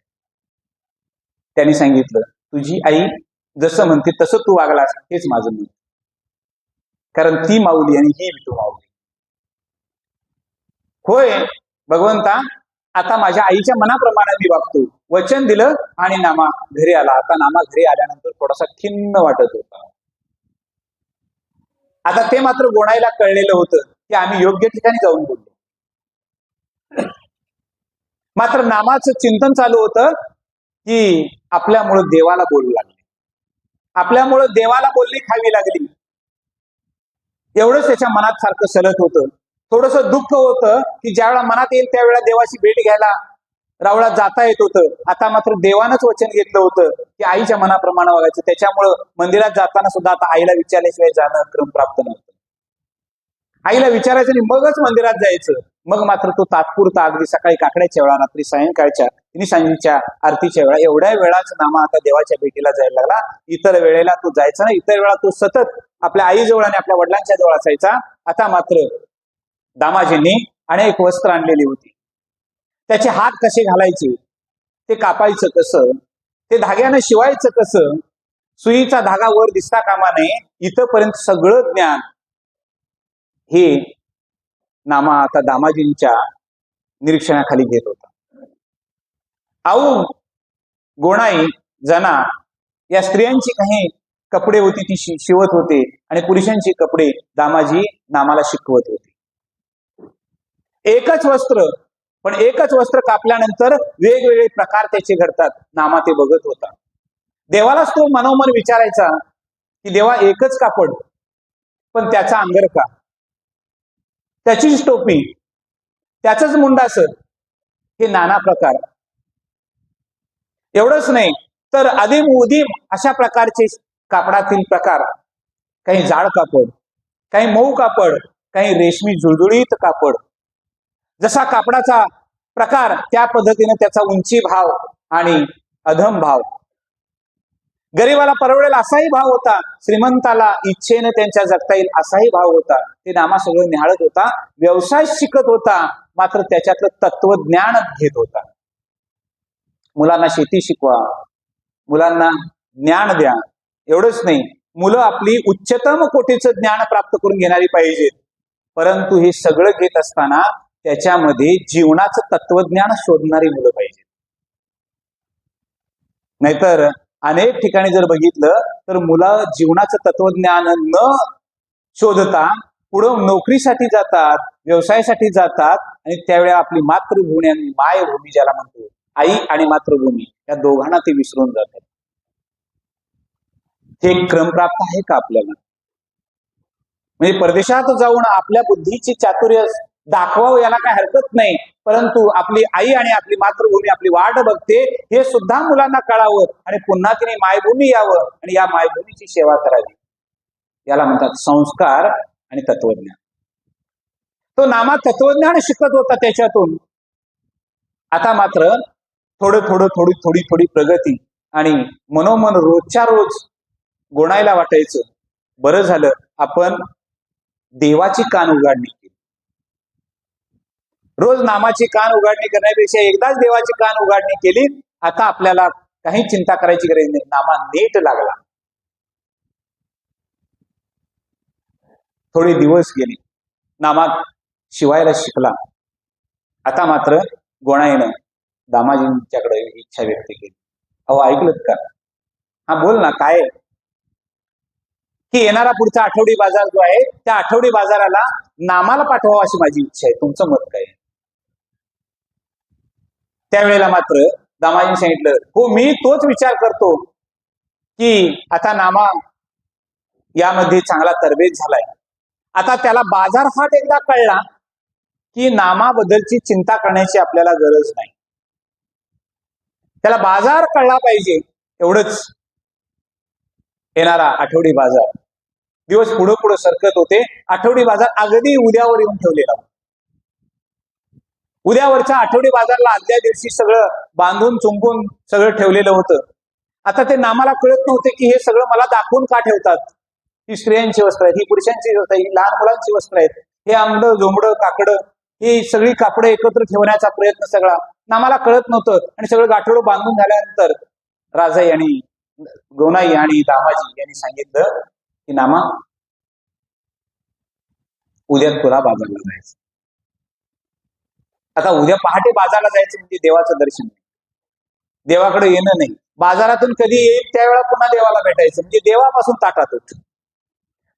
Speaker 1: त्यांनी सांगितलं, तुझी आई जसं म्हणते तसं तू वागलास हेच माझं मत. कारण ती माऊली आणि ही विठू माऊली. होय भगवंता, आता माझ्या आईच्या मनाप्रमाणे मी वागतो. वचन दिलं आणि नामा घरी आला. आता नामा घरी आल्यानंतर थोडासा खिन्न वाटत होता. आता ते मात्र गोणाईला कळलेलं होतं की आम्ही योग्य ठिकाणी जाऊन बोललो. मात्र नामाचं चिंतन चालू होतं की आपल्यामुळं देवाला बोलू लागले, आपल्यामुळं देवाला बोलणी खावी लागली. एवढंच त्याच्या मनात सारखं सलत होतं. थोडंसं दुःख होतं की ज्यावेळा मनात येईल त्यावेळेला देवाची भेट घ्यायला रावळात जाता येत होतं. आता मात्र देवानंच वचन घेतलं होतं की आईच्या मनाप्रमाणे वागायचं. त्याच्यामुळं मंदिरात जाताना सुद्धा आता आईला विचारल्याशिवाय जाणं क्रम प्राप्त नव्हतं. आईला विचारायचं आणि मगच मंदिरात जायचं. मग मात्र तो तात्पुरता अगदी सकाळी काकड्याच्या वेळा, रात्री सायंकाळच्या तिन्ही सांजेच्या आरतीच्या वेळा, एवढ्या वेळाच नामा आता देवाच्या भेटीला जायला लागला. इतर वेळेला तो जायचा नाही. इतर वेळा तो सतत आपल्या आईजवळ आणि आपल्या वडिलांच्या जवळ असायचा. आता मात्र दामाजींनी अनेक वस्त्र आणलेली होती. त्याचे हात कसे घालायचे, ते कापायचं कसं, ते धाग्यानं शिवायचं कसं, सुईचा धागा वर दिसता कामा नये, इथपर्यंत सगळं ज्ञान हे नामा आता दामाजींच्या निरीक्षणाखाली घेत होता. आऊ गोणाई जना या स्त्रियांची काही कपडे होती ती शिवत होते आणि पुरुषांची कपडे दामाजी नामाला शिकवत होते. एकच वस्त्र, पण एकच वस्त्र कापल्यानंतर वेगवेगळे प्रकार त्याचे घडतात. नामा ते बघत होता. देवालाच तो मनोमन विचारायचा की देवा एकच कापड, पण त्याचा अंगर का, त्याचीच टोपी, त्याचंच मुंडासर, हे नाना प्रकार. एवढंच नाही तर आदिम उदीम अशा प्रकारचे कापडातील प्रकार, काही जाड कापड, काही मऊ कापड, काही रेशमी झुळझुळीत कापड. जसा कापडाचा प्रकार त्या पद्धतीने त्याचा उंची भाव आणि अधम भाव. गरीबाला परवडेल असाही भाव होता, श्रीमंताला इच्छेने त्यांच्या जगता येईल असाही भाव होता. ते नामा सगळं निहाळत होता. व्यवसाय शिकत होता, मात्र त्याच्यातलं तत्वज्ञान घेत होता. मुलांना शेती शिकवा, मुलांना ज्ञान द्या. एवढंच नाही, मुलं आपली उच्चतम कोटीचं ज्ञान प्राप्त करून घेणारी पाहिजेत. परंतु हे सगळं घेत असताना त्याच्यामध्ये जीवनाचं तत्वज्ञान शोधणारी मुलं पाहिजेत. नाहीतर अनेक ठिकाणी जर बघितलं तर मुलं जीवनाचं तत्वज्ञान न शोधता पुढं नोकरीसाठी जातात, व्यवसायासाठी जातात आणि त्यावेळी आपली मातृभूमी आणि मायभूमी ज्याला म्हणतो, आई आणि मातृभूमी, या दोघांना ते विसरून जातात. हे क्रमप्राप्त आहे का आपल्याला? म्हणजे परदेशात जाऊन आपल्या बुद्धीची चातुर्य दाखवावं याला काय हरकत नाही, परंतु आपली आई आणि आपली मातृभूमी आपली वाट बघते हे सुद्धा मुलांना कळावं आणि पुन्हा तिने मायभूमी यावं आणि या मायभूमीची सेवा करावी. याला म्हणतात संस्कार आणि तत्वज्ञान. तो नामा तत्वज्ञान शिकत होता त्याच्यातून. आता मात्र थोडी थोडी प्रगती आणि मनोमन रोजच्या रोज गोणायला वाटायचं, बरं झालं आपण देवाची कान उघाडणी केली. रोज नामाची कान उघाडणी करण्यापेक्षा एकदाच देवाची कान उघाडणी केली. आता आपल्याला काही चिंता करायची गरज नाही. नामा नीट लागला. थोडे दिवस गेले, नामा शिवायला शिकला. आता मात्र गोणाईनं दामाजींच्याकडे इच्छा व्यक्त केली. अहो ऐकलत का? हा बोल ना, काय की येणारा पुढचा आठवडी बाजार जो आहे त्या आठवडी बाजाराला नामाला पाठवावा अशी माझी इच्छा आहे. तुमचं मत काय? त्यावेळेला मात्र दामाजींनी सांगितलं, हो मी तोच विचार करतो की आता नामा यामध्ये चांगला तरबेज झालाय. आता त्याला बाजार हाट एकदा कळला की नामाबद्दलची चिंता करण्याची आपल्याला गरज नाही. त्याला बाजार कळला पाहिजे एवढंच. येणारा आठवडी बाजार दिवस पुढे पुढे सरकत होते. आठवडी बाजार अगदी उद्यावर येऊन ठेवलेला. उद्यावरच्या आठवडी बाजारला आदल्या दिवशी सगळं बांधून चुंबून सगळं ठेवलेलं होतं. आता ते नामाला कळत नव्हते की हे सगळं मला दाखवून का ठेवतात. ही स्त्रियांची वस्त्र आहेत, ही पुरुषांची वस्त्र आहेत, ही लहान मुलांची वस्त्र आहेत, हे आंबड झोंबड काकडं ही सगळी कापडं एकत्र ठेवण्याचा प्रयत्न सगळा नामाला कळत नव्हतं. आणि सगळं गाठोडं बांधून झाल्यानंतर राजाई आणि गोनाई आणि दामाजी यांनी सांगितलं की नामा उद्या तुला बाजारला जायचं. आता उद्या पहाटे बाजारला जायचं म्हणजे देवाचं दर्शन नाही, देवाकडे येणं नाही. बाजारातून कधी येईल त्यावेळेला पुन्हा देवाला भेटायचं म्हणजे देवापासून ताटात होत.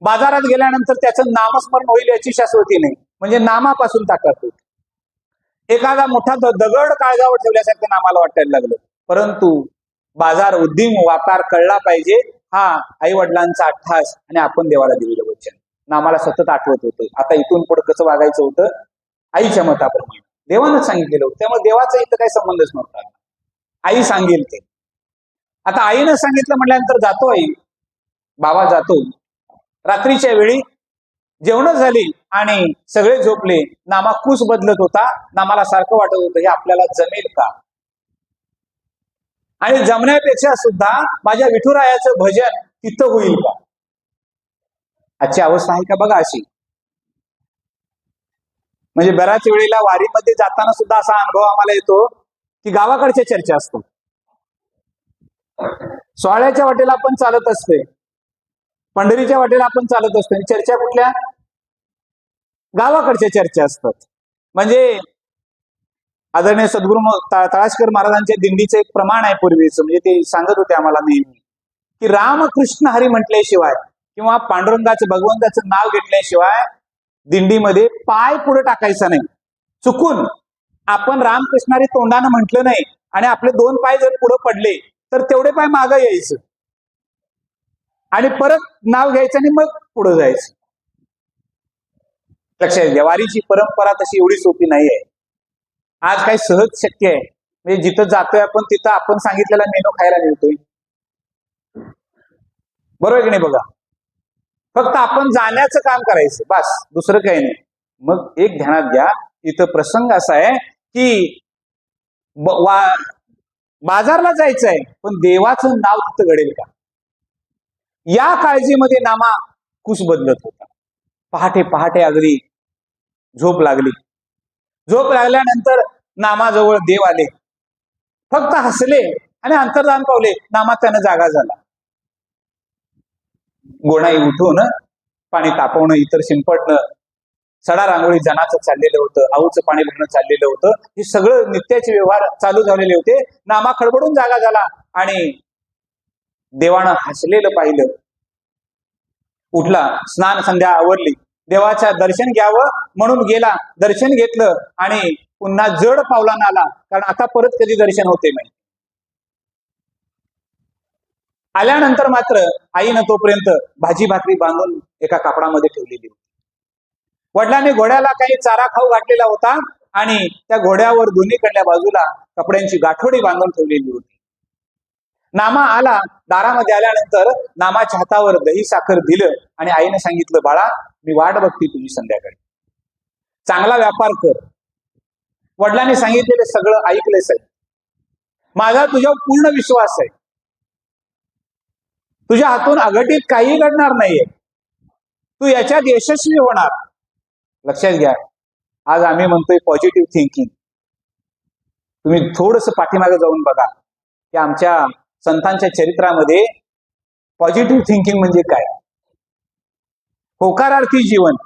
Speaker 1: बाजारात गेल्यानंतर त्याचं नामस्मरण होईल याची शाश्वती नाही म्हणजे नामापासून ताटात होत. एखादा मोठा दगड काळजावर ठेवल्यासारखं नामाला वाटायला लागलं. परंतु बाजार उद्यम व्यापार कळला पाहिजे हा आई वडिलांचा अट्ठास आणि आपण देवाला दिलेलं वचन नामाला सतत आठवत होतं. आता इथून पुढे कसं वागायचं होतं आईच्या मताप्रमाणे. देवानं सांगितलेलं होतं. त्यामुळे देवाचा इथं काही संबंधच नव्हता. आई सांगेल ते. आता आईनं सांगितलं म्हटल्यानंतर जातो आई, बाबा जातो. रात्रीच्या वेळी जेवण झाली आणि सगळे झोपले. नामा कूस बदलत होता. नामाला सारखं वाटत होतं हे आपल्याला जमेल का, आणि जमण्यापेक्षा सुद्धा माझ्या विठुरायाचं भजन तिथं होईल का. आजची अवस्था आहे का बघा अशी. म्हणजे बऱ्याच वेळेला वारीमध्ये जाताना सुद्धा असा अनुभव आम्हाला येतो की गावाकडच्या चर्चा असतात. सोहळ्याच्या वाटेला आपण चालत असतोय, पंढरीच्या वाटेला आपण चालत असतोय, चर्चा कुठल्या, गावाकडच्या चर्चा असतात. म्हणजे आदरणीय सद्गुरू तळाशकर महाराजांच्या दिंडीचं एक प्रमाण आहे पूर्वीचं, म्हणजे ते सांगत होते आम्हाला नेहमी की रामकृष्ण हरी म्हटल्याशिवाय किंवा पांडुरंगाचं भगवंताचं नाव घेतल्याशिवाय दिंडीमध्ये पाय पुढे टाकायचा नाही. चुकून आपण रामकृष्ण हरी तोंडानं म्हटलं नाही आणि आपले 2 पाय जर पुढे पडले तर तेवढे पाय मागं यायचं आणि परत नाव घ्यायचं आणि मग पुढे जायचं. लक्षात घ्या, वारीची परंपरा तशी एवढी सोपी नाही आहे. आज काही सहज शक्य आहे, म्हणजे जिथं जातोय आपण तिथं आपण सांगितलेला मेनू खायला मिळतोय. बरोबर की नाही बघा. फक्त आपण जाण्याचं काम करायचं बस, दुसरं काही नाही. मग एक ध्यानात घ्या, इथं प्रसंग असा आहे की बाजारला जायचं आहे पण देवाचं नाव तिथं घडेल का, या काळजीमध्ये नामा कुस बदलत होता. पहाटे पहाटे अगदी झोप लागली. झोप लागल्यानंतर नामाजवळ देव आले, फक्त हसले आणि अंतर्धान पावले. नामा त्यानं जागा झाला. गोणाई उठून पाणी तापवणं, इतर शिंपडणं, सडा रांगोळी जनाचं चाललेलं होतं, आऊचं पाणी भरणं चाललेलं होतं. हे सगळं नित्याचे व्यवहार चालू झालेले होते. नामा खडबडून जागा झाला आणि देवानं हसलेलं पाहिलं. उठला, स्नान संध्या आवरली, देवाच्या दर्शन घ्यावं म्हणून गेला. दर्शन घेतलं आणि पुन्हा जड पावलानं आला, कारण आता परत कधी दर्शन होते नाही. आल्यानंतर मात्र आईनं तोपर्यंत भाजी भाकरी बांधून एका कापडामध्ये ठेवलेली होती. वडिलांनी घोड्याला काही चारा खाऊ घातलेला होता आणि त्या घोड्यावर दोन्हीकडल्या बाजूला कपड्यांची गाठोडी बांधून ठेवलेली होती. नामा आला. दारामध्ये आल्यानंतर नामाच्या हातावर दही साखर दिलं आणि आईने सांगितलं, बाळा मी वाट बघते तुझी संध्याकाळी, चांगला व्यापार कर. वडिलांनी सांगितलेलं सगळं ऐकलंच आहे. माझा तुझ्यावर पूर्ण विश्वास आहे. तुझ्या हातून अघटित काही घडणार नाहीये. तू याच्यात यशस्वी होणार. लक्षात घ्या, आज आम्ही म्हणतोय पॉझिटिव्ह थिंकिंग. तुम्ही थोडस पाठीमागे जाऊन बघा की आमच्या संतांच्या चरित्रामध्ये पॉझिटिव्ह थिंकिंग म्हणजे काय. होकारार्थी जीवन.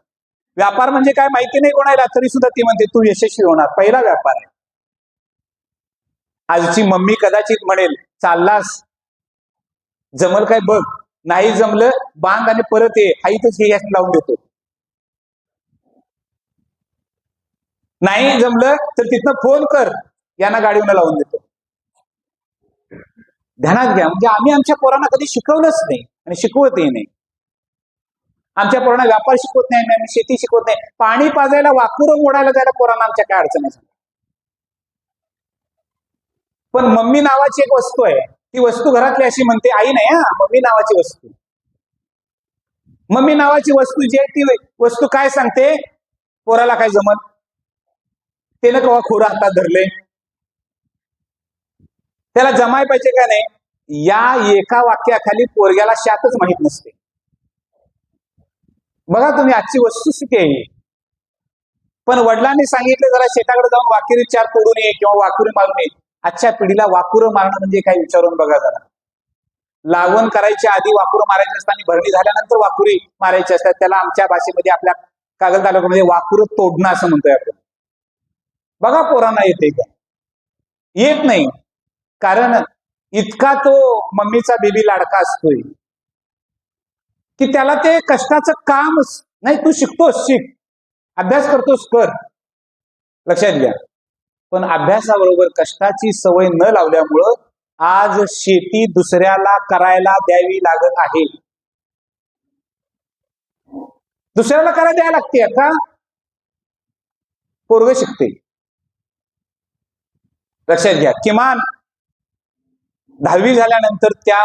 Speaker 1: व्यापार म्हणजे काय माहिती नाही कोणाला, तरी सुद्धा ती म्हणते तू यशस्वी होणार. पहिला व्यापार आहे. आजची मम्मी कदाचित म्हणेल चाललास, जमल काय बघ, नाही जमलं बांध आणि परत ये, हाईतच हे लावून देतो. नाही जमलं तर तिथनं फोन कर, यांना गाडीवर लावून देतो. ध्यानात घ्या, म्हणजे आम्ही आमच्या पोरांना कधी शिकवलंच नाही आणि शिकवतही नाही. आमच्या पोरांना व्यापार शिकवत नाही, आम्ही शेती शिकवत नाही. पाणी पाजायला वाकुरं मोडायला जायला पोरांना आमच्या काय अडचण आहे. पण मम्मी नावाची एक वस्तू आहे, ती वस्तू घरातली अशी म्हणते, आई नाही हा, मम्मी नावाची वस्तू. मम्मी नावाची वस्तू जी आहे ती वस्तू काय सांगते, पोराला काय जमल, त्यानं केव्हा खोरं हातात धरले, त्याला जमाय पाहिजे का नाही, या एका वाक्याखाली पोरग्याला शातच माहित नसते. बघा तुम्ही, आजची वस्तुस्थिती आहे. पण वडिलांनी सांगितलं जरा शेताकडे जाऊन वाकुरी 4 तोडून ये किंवा वाकुरी मारून ये. आजच्या पिढीला वाकुरं मारणं म्हणजे काय विचारून बघा जरा. लागवण करायच्या आधी वाकुरं मारायची असतात आणि भरणी झाल्यानंतर वाकुरी मारायची असतात. त्याला आमच्या भाषेमध्ये, आपल्या कागद तालुक्यामध्ये वाकुरं तोडणं असं म्हणतोय आपण. बघा पोरांना येते का, येत नाही. कारण इतका तो मम्मीचा बेबी लाडका असतोय की त्याला ते कष्टाचं काम नाही. तू शिकतोस शिक, अभ्यास करतोस कर, लक्षात घ्या. पण अभ्यासाबरोबर कष्टाची सवय न लावल्यामुळं आज शेती दुसऱ्याला करायला द्यावी लागत आहे. दुसऱ्याला करायला द्यायला लागते का, पोरग शिकते. लक्षात घ्या, किमान 10वी झाल्यानंतर त्या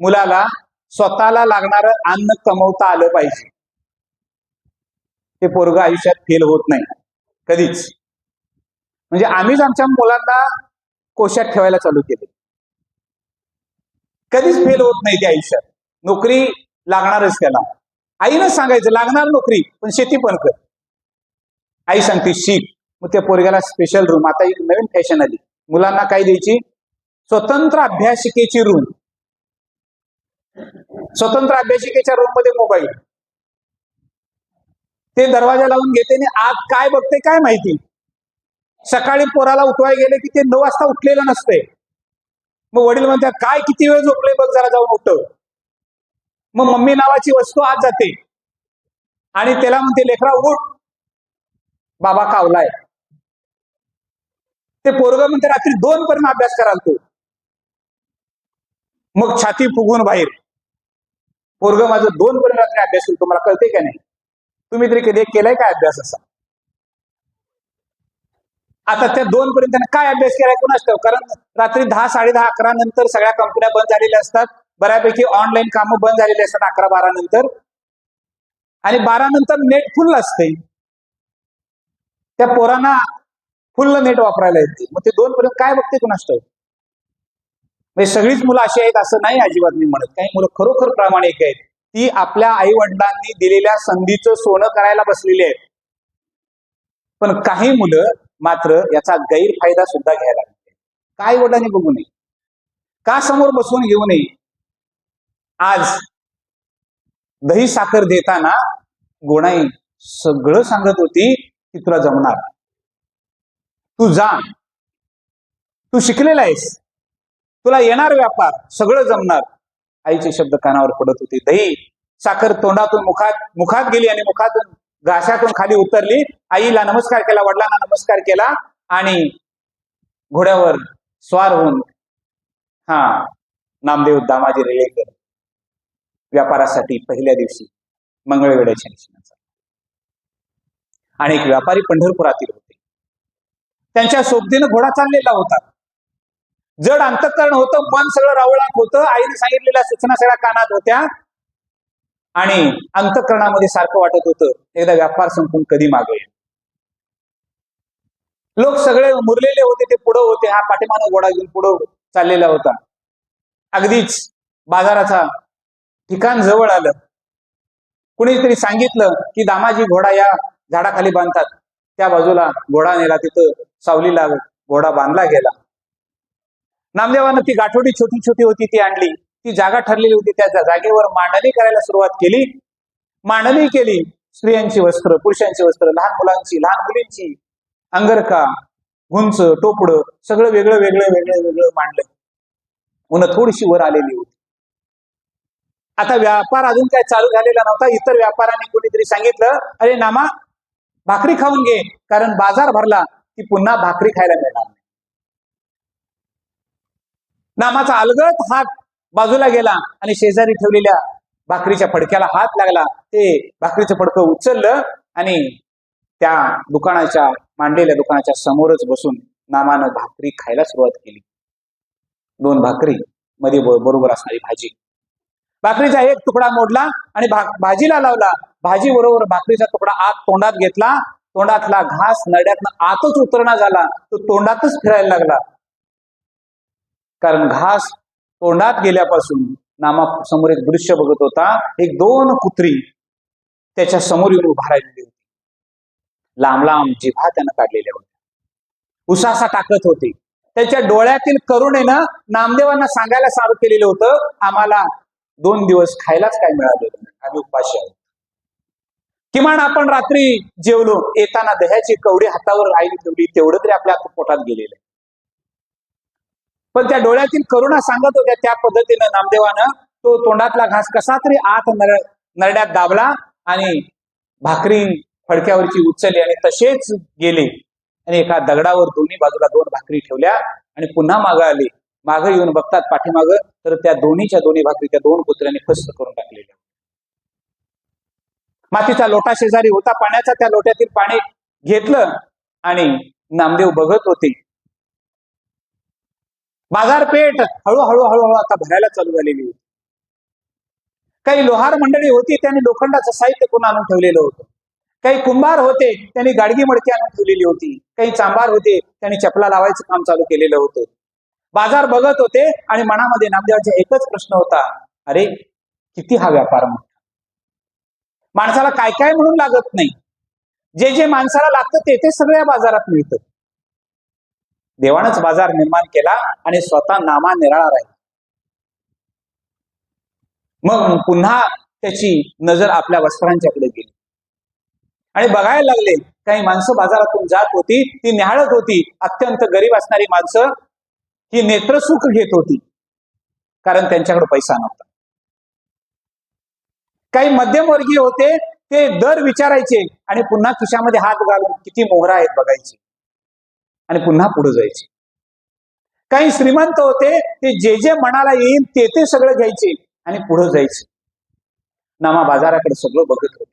Speaker 1: मुलाला स्वतःला लागणारं अन्न कमवता आलं पाहिजे. ते पोरगं आयुष्यात फेल होत नाही कधीच. म्हणजे आम्हीच आमच्या मुलांना कोशात ठेवायला चालू केले. कधीच फेल होत नाही ते आयुष्यात. नोकरी लागणारच त्याला. आईनं सांगायचं लागणार नोकरी, पण शेती पण कर. आई सांगते शिक. मग त्या पोरग्याला स्पेशल रूम, आता एक नवीन फॅशन आली, मुलांना काय द्यायची, स्वतंत्र अभ्यासिकेची रूम. स्वतंत्र अभ्यासिकेच्या रूम मध्ये मोबाईल. ते दरवाजा लावून घेते आणि आत काय बघते काय माहिती. सकाळी पोराला उठवाय गेले की ते 9 वाजता उठलेलं नसते. मग वडील म्हणतात काय किती वेळ झोपले बघ, जरा जाऊन उठव. मग मम्मी नावाची वस्तू आत जाते आणि त्याला म्हणते लेकरा उठ, बाबा कावलाय. ते पोरग म्हणते रात्री 2 पर्यंत अभ्यास कराल तू. मग छाती फुगून बाहेर. पोरग माझं 2 पर्यंत रात्री अभ्यास करतो, मला कळते का नाही. तुम्ही तरी कधी केलाय काय अभ्यास असा. आता त्या 2 पर्यंत काय अभ्यास केलाय कोणाच ठाऊक. कारण रात्री 10, 10:30, 11 नंतर सगळ्या कंपन्या बंद झालेल्या असतात. बऱ्यापैकी ऑनलाईन कामं बंद झालेली असतात 11, 12 नंतर. आणि 12 नंतर नेट फुल असते. त्या पोरांना फुल नेट वापरायला येते. मग ते 2 पर्यंत काय बघते कोणाच ठाऊक. म्हणजे सगळीच मुलं अशी आहेत असं नाही अजिबात मी म्हणत. काही मुलं खरोखर प्रामाणिक आहेत. ती आपल्या आई वडिलांनी दिलेल्या संधीचं सोनं करायला बसलेली आहेत. पण काही मुलं मात्र याचा गैरफायदा सुद्धा घ्यायला लागते. काय वडिलांनी बघू नये, का समोर बसवून घेऊ नये. आज दही साखर देताना गोणाई सगळं सांगत होती की तुला जमणार, तू जा, तू शिकलेला आहेस, तुला येणार व्यापार, सगळं जमणार. आईचे शब्द कानावर पडत होते. दही साखर तोंडातून मुखात गेली आणि मुखातून घाशातून खाली उतरली. आईला नमस्कार केला, वडिलांना नमस्कार केला आणि घोड्यावर स्वार होऊन नामदेव दामाजी रेळेकर व्यापारासाठी पहिल्या दिवशी मंगळवेढ्याच्या निशाणाचा. अनेक व्यापारी पंढरपुरातील होते. त्यांच्या सोबतीनं घोडा चाललेला होता. जड अंतःकरण होतं, मन सगळं रावळात होतं. आईने सांगितलेल्या सूचना सगळ्या कानात होत्या आणि अंतःकरणामध्ये सारखं वाटत होतं एकदा व्यापार संपून कधी मागे. लोक सगळे मुरलेले होते, ते पुढं होते. हा पाठीमागं घोडा घेऊन पुढं चाललेला होता. अगदीच बाजाराचा ठिकाण जवळ आलं. कुणीतरी सांगितलं की दामाजी घोडा या झाडाखाली बांधतात. त्या बाजूला घोडा नेला, तिथं सावलीला घोडा बांधला गेला. नामदेवानं ती गाठोडी छोटी छोटी होती ती आणली. ती जागा ठरलेली होती, त्या जागेवर मांडणी करायला सुरुवात केली. मांडणी केली. स्त्रियांची वस्त्र, पुरुषांची वस्त्र, लहान मुलांची, लहान मुलींची, अंगरखा, गुंच, टोपडं, सगळं वेगळं वेगळं वेगळं वेगळं मांडलं. उन्ह थोडीशी वर आलेली होती. आता व्यापार अजून काय चालू झालेला नव्हता. इतर व्यापाऱ्यांनी कोणीतरी सांगितलं, अरे नामा भाकरी खाऊन घे, कारण बाजार भरला की पुन्हा भाकरी खायला मिळणार नाही. नामाचा अलगद हात बाजूला गेला आणि शेजारी ठेवलेल्या भाकरीच्या फडक्याला हात लागला. ते भाकरीचं फडकं उचललं आणि त्या दुकानाच्या मांडलेल्या दुकानाच्या समोरच बसून नामानं भाकरी खायला सुरुवात केली. 2 भाकरी, मध्ये बरोबर असणारी भाजी. भाकरीचा एक तुकडा मोडला आणि भाजीला लावला. भाजी बरोबर भाकरीचा तुकडा आत तोंडात घेतला. तोंडातला घास नड्यातनं आतच उतरणा झाला. तो तोंडातच फिरायला लागला. कारण घास तोंडात गेल्यापासून नामा समोर एक दृश्य बघत होता. एक 2 कुत्री त्याच्या समोर येऊन उभा राहिलेली होती. लांब लांब जिभा त्यानं काढलेल्या होत्या. उसासा टाकत होते. त्याच्या डोळ्यातील करुणेनं नामदेवांना सांगायला चालू केलेलं होतं, आम्हाला 2 दिवस खायलाच काय मिळालेलं नाही, आम्ही उपाशी आहोत. किमान आपण रात्री जेवलो, येताना दह्याची कवडी हातावर आईने ठेवली, तेवढं तरी आपल्या पोटात गेलेलं. पण त्या डोळ्यातील करुणा सांगत होत्या त्या पद्धतीनं नामदेवानं तो तोंडातला घास कसा तरी आत नरड्यात दाबला आणि भाकरी फडक्यावरची उचलली आणि तसेच गेले आणि एका दगडावर दोन्ही बाजूला 2 भाकरी ठेवल्या आणि पुन्हा मागं आले. मागं येऊन बघतात पाठीमागं, तर त्या दोन्ही भाकरी त्या 2 कुत्र्यांनी फस्त करून टाकलेल्या. मातीचा लोटा शेजारी होता पाण्याचा. त्या लोट्यातील पाणी घेतलं आणि नामदेव बघत होते बाजारपेठ हळूहळू हळूहळू आता भरायला चालू झालेली होती. काही लोहार मंडळी होती, त्यांनी लोखंडाचं साहित्य पुन्हा आणून ठेवलेलं होतं. काही कुंभार होते, त्यांनी गाडगी मडकी आणून ठेवलेली होती. काही चांभार होते, त्यांनी चपला लावायचं काम चालू केलेलं होतं. बाजार बघत होते आणि मनामध्ये नामदेवाचा एकच प्रश्न होता, अरे किती हा व्यापार मोठा. माणसाला काय काय म्हणून लागत नाही, जे जे माणसाला लागतं ते ते सगळ्या बाजारात मिळतं. देवानच बाजार निर्माण केला आणि स्वतः नामा निराळा राहिला. मग पुन्हा त्याची नजर आपल्या वस्त्रांच्याकडे गेली आणि बघायला लागले. काही माणसं बाजारातून जात होती, ती निहाळत होती. अत्यंत गरीब असणारी माणसं ही नेत्रसुख घेत होती, कारण त्यांच्याकडे पैसा नव्हता. काही मध्यमवर्गीय होते, ते दर विचारायचे आणि पुन्हा खिशामध्ये हात घालून किती मोहरा आहेत बघायचे आणि पुन्हा पुढे जायचे. काही श्रीमंत होते, ते जे जे मनाला येईल ते ते सगळं घ्यायचे आणि पुढे जायचे. नामा बाजाराकडे सगळं बघत होते.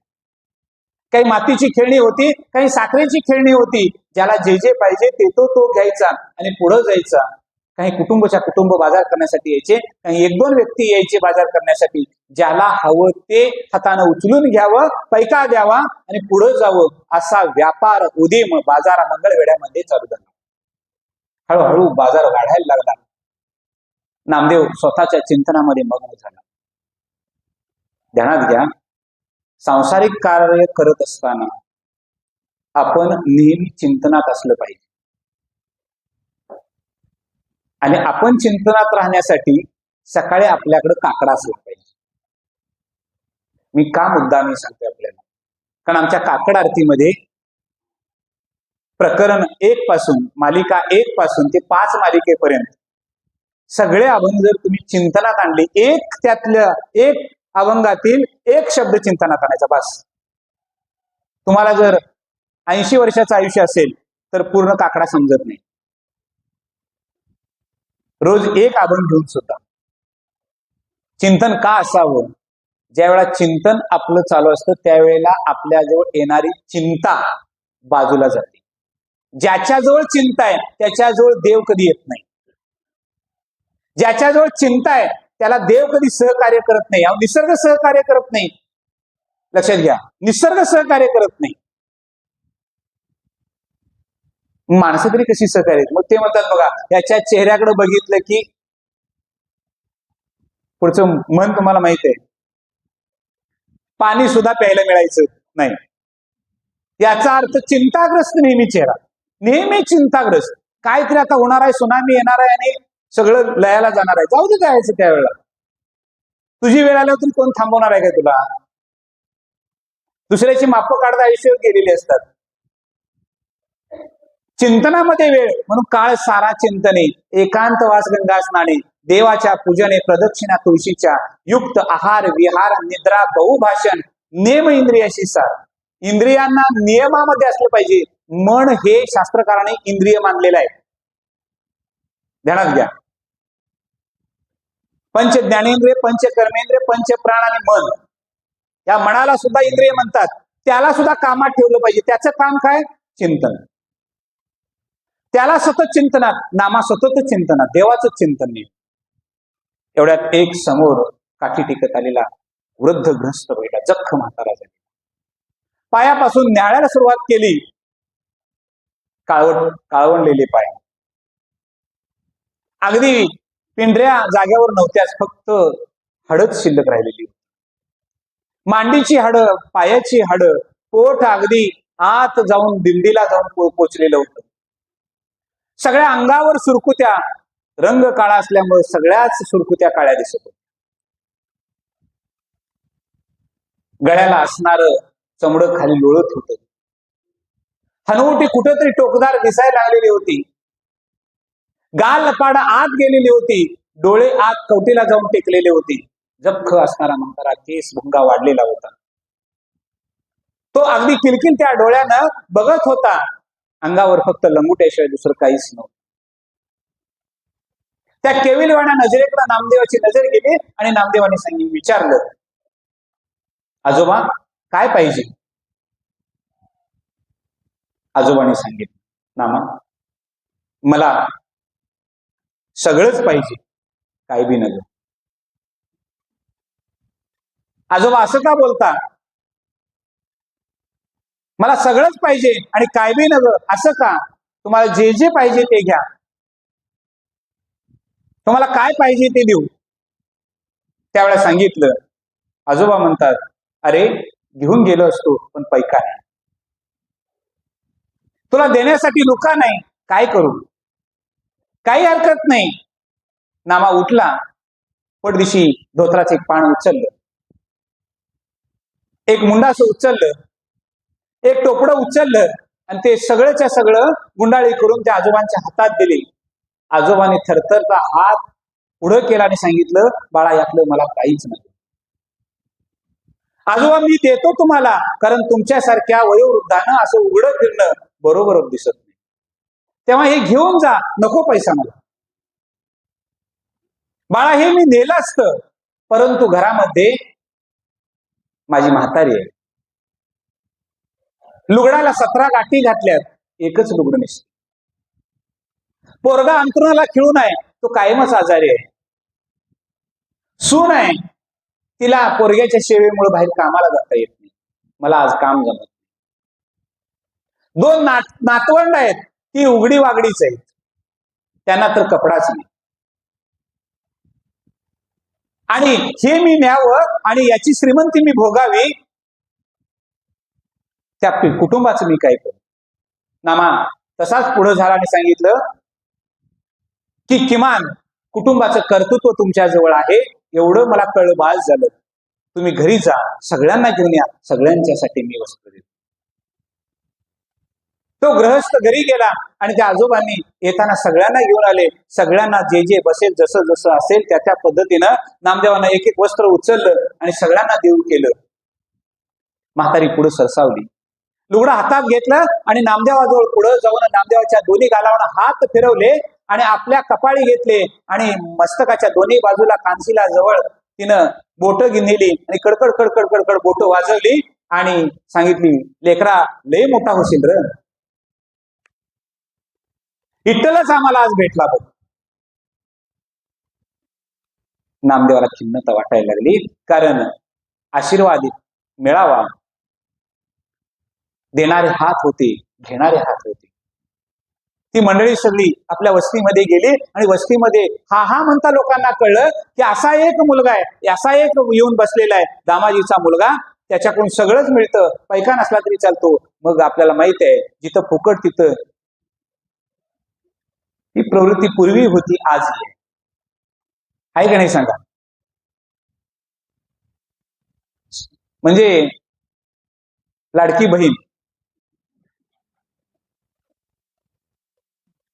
Speaker 1: काही मातीची खेळणी होती, काही साखरेची खेळणी होती. ज्याला जे जे पाहिजे ते तो घ्यायचा आणि पुढे जायचा. काही कुटुंबाच्या कुटुंब बाजार करण्यासाठी यायचे, काही एक दोन व्यक्ती यायचे बाजार करण्यासाठी. ज्याला हवं ते हाताने उचलून घ्यावं, पैका द्यावा आणि पुढे जावं, असा व्यापार उदीम बाजार मंगळवेढ्यामध्ये चालू झाला. हळूहळू बाजार वाढायला लागला. नामदेव स्वतःच्या चिंतनामध्ये मग्न झाला. ध्यानात घ्या, सांसारिक कार्य करत असताना आपण नेहमी चिंतनात असलं पाहिजे आणि आपण चिंतनात राहण्यासाठी सकाळी आपल्याकडे काकडा असला पाहिजे. मी का मुद्दा मी सांगते आपल्याला, कारण आमच्या काकड आरतीमध्ये प्रकरण 1 पासून, मालिका 1 पासून ते 5 मालिकेपर्यंत सगळे अभंग जर तुम्ही चिंतनात आणले, त्यातल्या एक अभंगातील एक शब्द चिंतनात आणायचा बस. तुम्हाला जर 80 वर्षाचं आयुष्य असेल तर पूर्ण काकडा समजत नाही. रोज एक अभंग घेऊन सुद्धा चिंतन का असावं. ज्या वेळा चिंतन आपलं चालू असतं त्यावेळेला आपल्याजवळ येणारी चिंता बाजूला जाते. ज्याच्याजवळ चिंता आहे त्याच्याजवळ देव कधी येत नाही. ज्याच्याजवळ चिंता आहे त्याला देव कधी सहकार्य करत नाही. निसर्ग सहकार्य करत नाही. लक्षात घ्या, निसर्ग सहकार्य करत नाही. माणसं तरी कशी सहकार्य. मग ते म्हणतात बघा, याच्या चेहऱ्याकडे बघितलं की पुढचं मन तुम्हाला माहित आहे, पाणी सुद्धा प्यायला मिळायचं नाही. याचा अर्थ चिंताग्रस्त नेहमी चेहरा, नेहमी चिंताग्रस्त. काहीतरी आता होणार आहे, सुनामी येणार आहे आणि सगळं लयाला जाणार आहे. जाऊ दे जायचं त्यावेळेला. तुझी वेळ आल्यावर तरी कोण थांबवणार आहे काय तुला. दुसऱ्याची माप काढता आयुष्यावर गेलेली असतात. चिंतनामध्ये वेळ म्हणून काळ सारा चिंतने, एकांतवास गंगा स्नाने, देवाच्या पूजने, प्रदक्षिणा तुळशीच्या, युक्त आहार विहार निद्रा बहुभाषण, नेम इंद्रियाशी सार. इंद्रियांना नियमामध्ये असलं पाहिजे. मन हे शास्त्रकाराने इंद्रिय मानलेलं आहे. ध्यानात घ्या, पंच ज्ञानेंद्रिय, पंच कर्मेंद्रिय, पंच प्राण आणि मन, या मनाला सुद्धा इंद्रिय म्हणतात. त्याला सुद्धा कामात ठेवलं पाहिजे. त्याचं काम काय? चिंतन. त्याला सतत चिंतनात, नामा सतत चिंतनात, देवाचं चिंतन नाही. एवढ्यात एक समोर काठी टिकत आलेला वृद्ध ग्रस्त बैठा, जख्ख म्हातारा झाला. पायापासून न्याहाळायला सुरुवात केली. काळवंडलेले पाय, अगदी पिंढऱ्या जाग्यावर नव्हत्याच, फक्त हाडच शिल्लक राहिलेली. मांडीची हाडं, पायाची हाडं, पोट अगदी आत जाऊन दिंडीला जाऊन पोचलेलं होतं. सगळ्या अंगावर सुरकुत्या, रंग काळा असल्यामुळे सगळ्याच सुरकुत्या काळ्या दिसत होत्या. गळ्याला असणार चमडं खाली लोळत होतं. हनुवटी कुठेतरी टोकदार दिसायला लागलेली होती. गाल पाड आत गेलेली होती. डोळे आत कवटीला जाऊन टेकलेले होते. जख्ख असणारा म्हातारा, केस भुंगा वाढलेला होता. तो अगदी किलकिल त्या डोळ्यानं बघत होता. अंगावर फक्त लंगुट्याशिवाय दुसरं काहीच नव्हतं. त्या केविलवाण्या नजरेकडे नामदेवाची नजर गेली आणि नामदेवाने विचारलं, आजोबा काय पाहिजे? आजोबाने सांगितलं, नामा मला सगळंच पाहिजे, काय बी नग. आजोबा असं का बोलता? मला सगळंच पाहिजे आणि काय बी नग असं का? तुम्हाला जे जे पाहिजे ते घ्या, तुम्हाला काय पाहिजे ते देऊ. त्यावेळेला सांगितलं. आजोबा म्हणतात, अरे घेऊन गेलो असतो पण पैका नाही, तुला देण्यासाठी लुका नाही, काय करू? काही हरकत नाही. नामा उठला, पडदिशी धोत्राचं एक पान उचललं, एक मुंडास उचललं, एक टोपडं उचललं आणि ते सगळंच्या सगळं गुंडाळी करून त्या आजोबांच्या हातात दिले. आजोबाने थरथरचा हात पुढे केला आणि सांगितलं, बाळा यातलं मला काहीच नाही. आजोबा मी देतो तुम्हाला, कारण तुमच्यासारख्या वयोवृद्धानं असं उघडं फिरणं बरोबर दिसत नाही. तेव्हा हे घेऊन जा, नको पैसा मला. बाळा हे मी नेलं असतं, परंतु घरामध्ये माझी म्हातारी आहे, लुगडाला 17 गाठी घातल्यात, एकच लुगडं नसतं. पोरगा अंतरुणाला खिळून आहे, तो कायमच आजारी आहे. सून आहे, तिला पोरग्याच्या सेवेमुळे बाहेर कामाला जाता येत नाही, मला आज काम जमत. 2 नातवंड आहेत, ती उघडी वागडीच आहेत, त्यांना तर कपडाच नाही. आणि हे मी न्यावं आणि याची श्रीमंती मी भोगावी, त्या कुटुंबाचं मी काय करू? नामा तसाच पुढे झाला आणि सांगितलं की किमान कुटुंबाचं कर्तृत्व तुमच्या जवळ आहे, एवढं मला कळलं, बास झालं. तुम्ही घरी जा, सगळ्यांना घेऊन या, सगळ्यांच्यासाठी मी वस्त्र देतो. तो गृहस्थ घरी गेला आणि त्या आजोबांनी येताना सगळ्यांना घेऊन आले. सगळ्यांना जे जे बसेल, जसं जसं असेल त्या त्या पद्धतीनं नामदेवानं एक एक वस्त्र उचललं आणि सगळ्यांना देऊ केलं. म्हातारी पुढे सरसावली, लुगडं हातात घेतलं आणि नामदेवाजवळ पुढे जाऊन नामदेवाच्या दोन्ही गालावर हात फिरवले आणि आपल्या कपाळी घेतले आणि मस्तकाच्या दोन्ही बाजूला कांसीला जवळ तिनं बोट नेली आणि कडकड कडकड कडकड बोट वाजवली आणि सांगितली, लेकरा लय मोठा होशील र, विठ्ठलच आम्हाला आज भेटला बघ. नामदेवाला खिन्नता वाटायला लागली, कारण आशीर्वाद मिळावा देणारे हात होते, घेणारे हात होते. ती मंडळी सगळी आपल्या वस्तीमध्ये गेली आणि वस्तीमध्ये हा हा म्हणता लोकांना कळलं की असा एक मुलगा आहे, असा एक येऊन बसलेला आहे दामाजीचा मुलगा, त्याच्याकडून सगळंच मिळतं, पैका नसला तरी चालतो. मग आपल्याला माहित आहे, जिथं फुकट तिथं ही प्रवृत्ती पूर्वी होती, आज आहे का नाही सांगा? म्हणजे लाडकी बहीण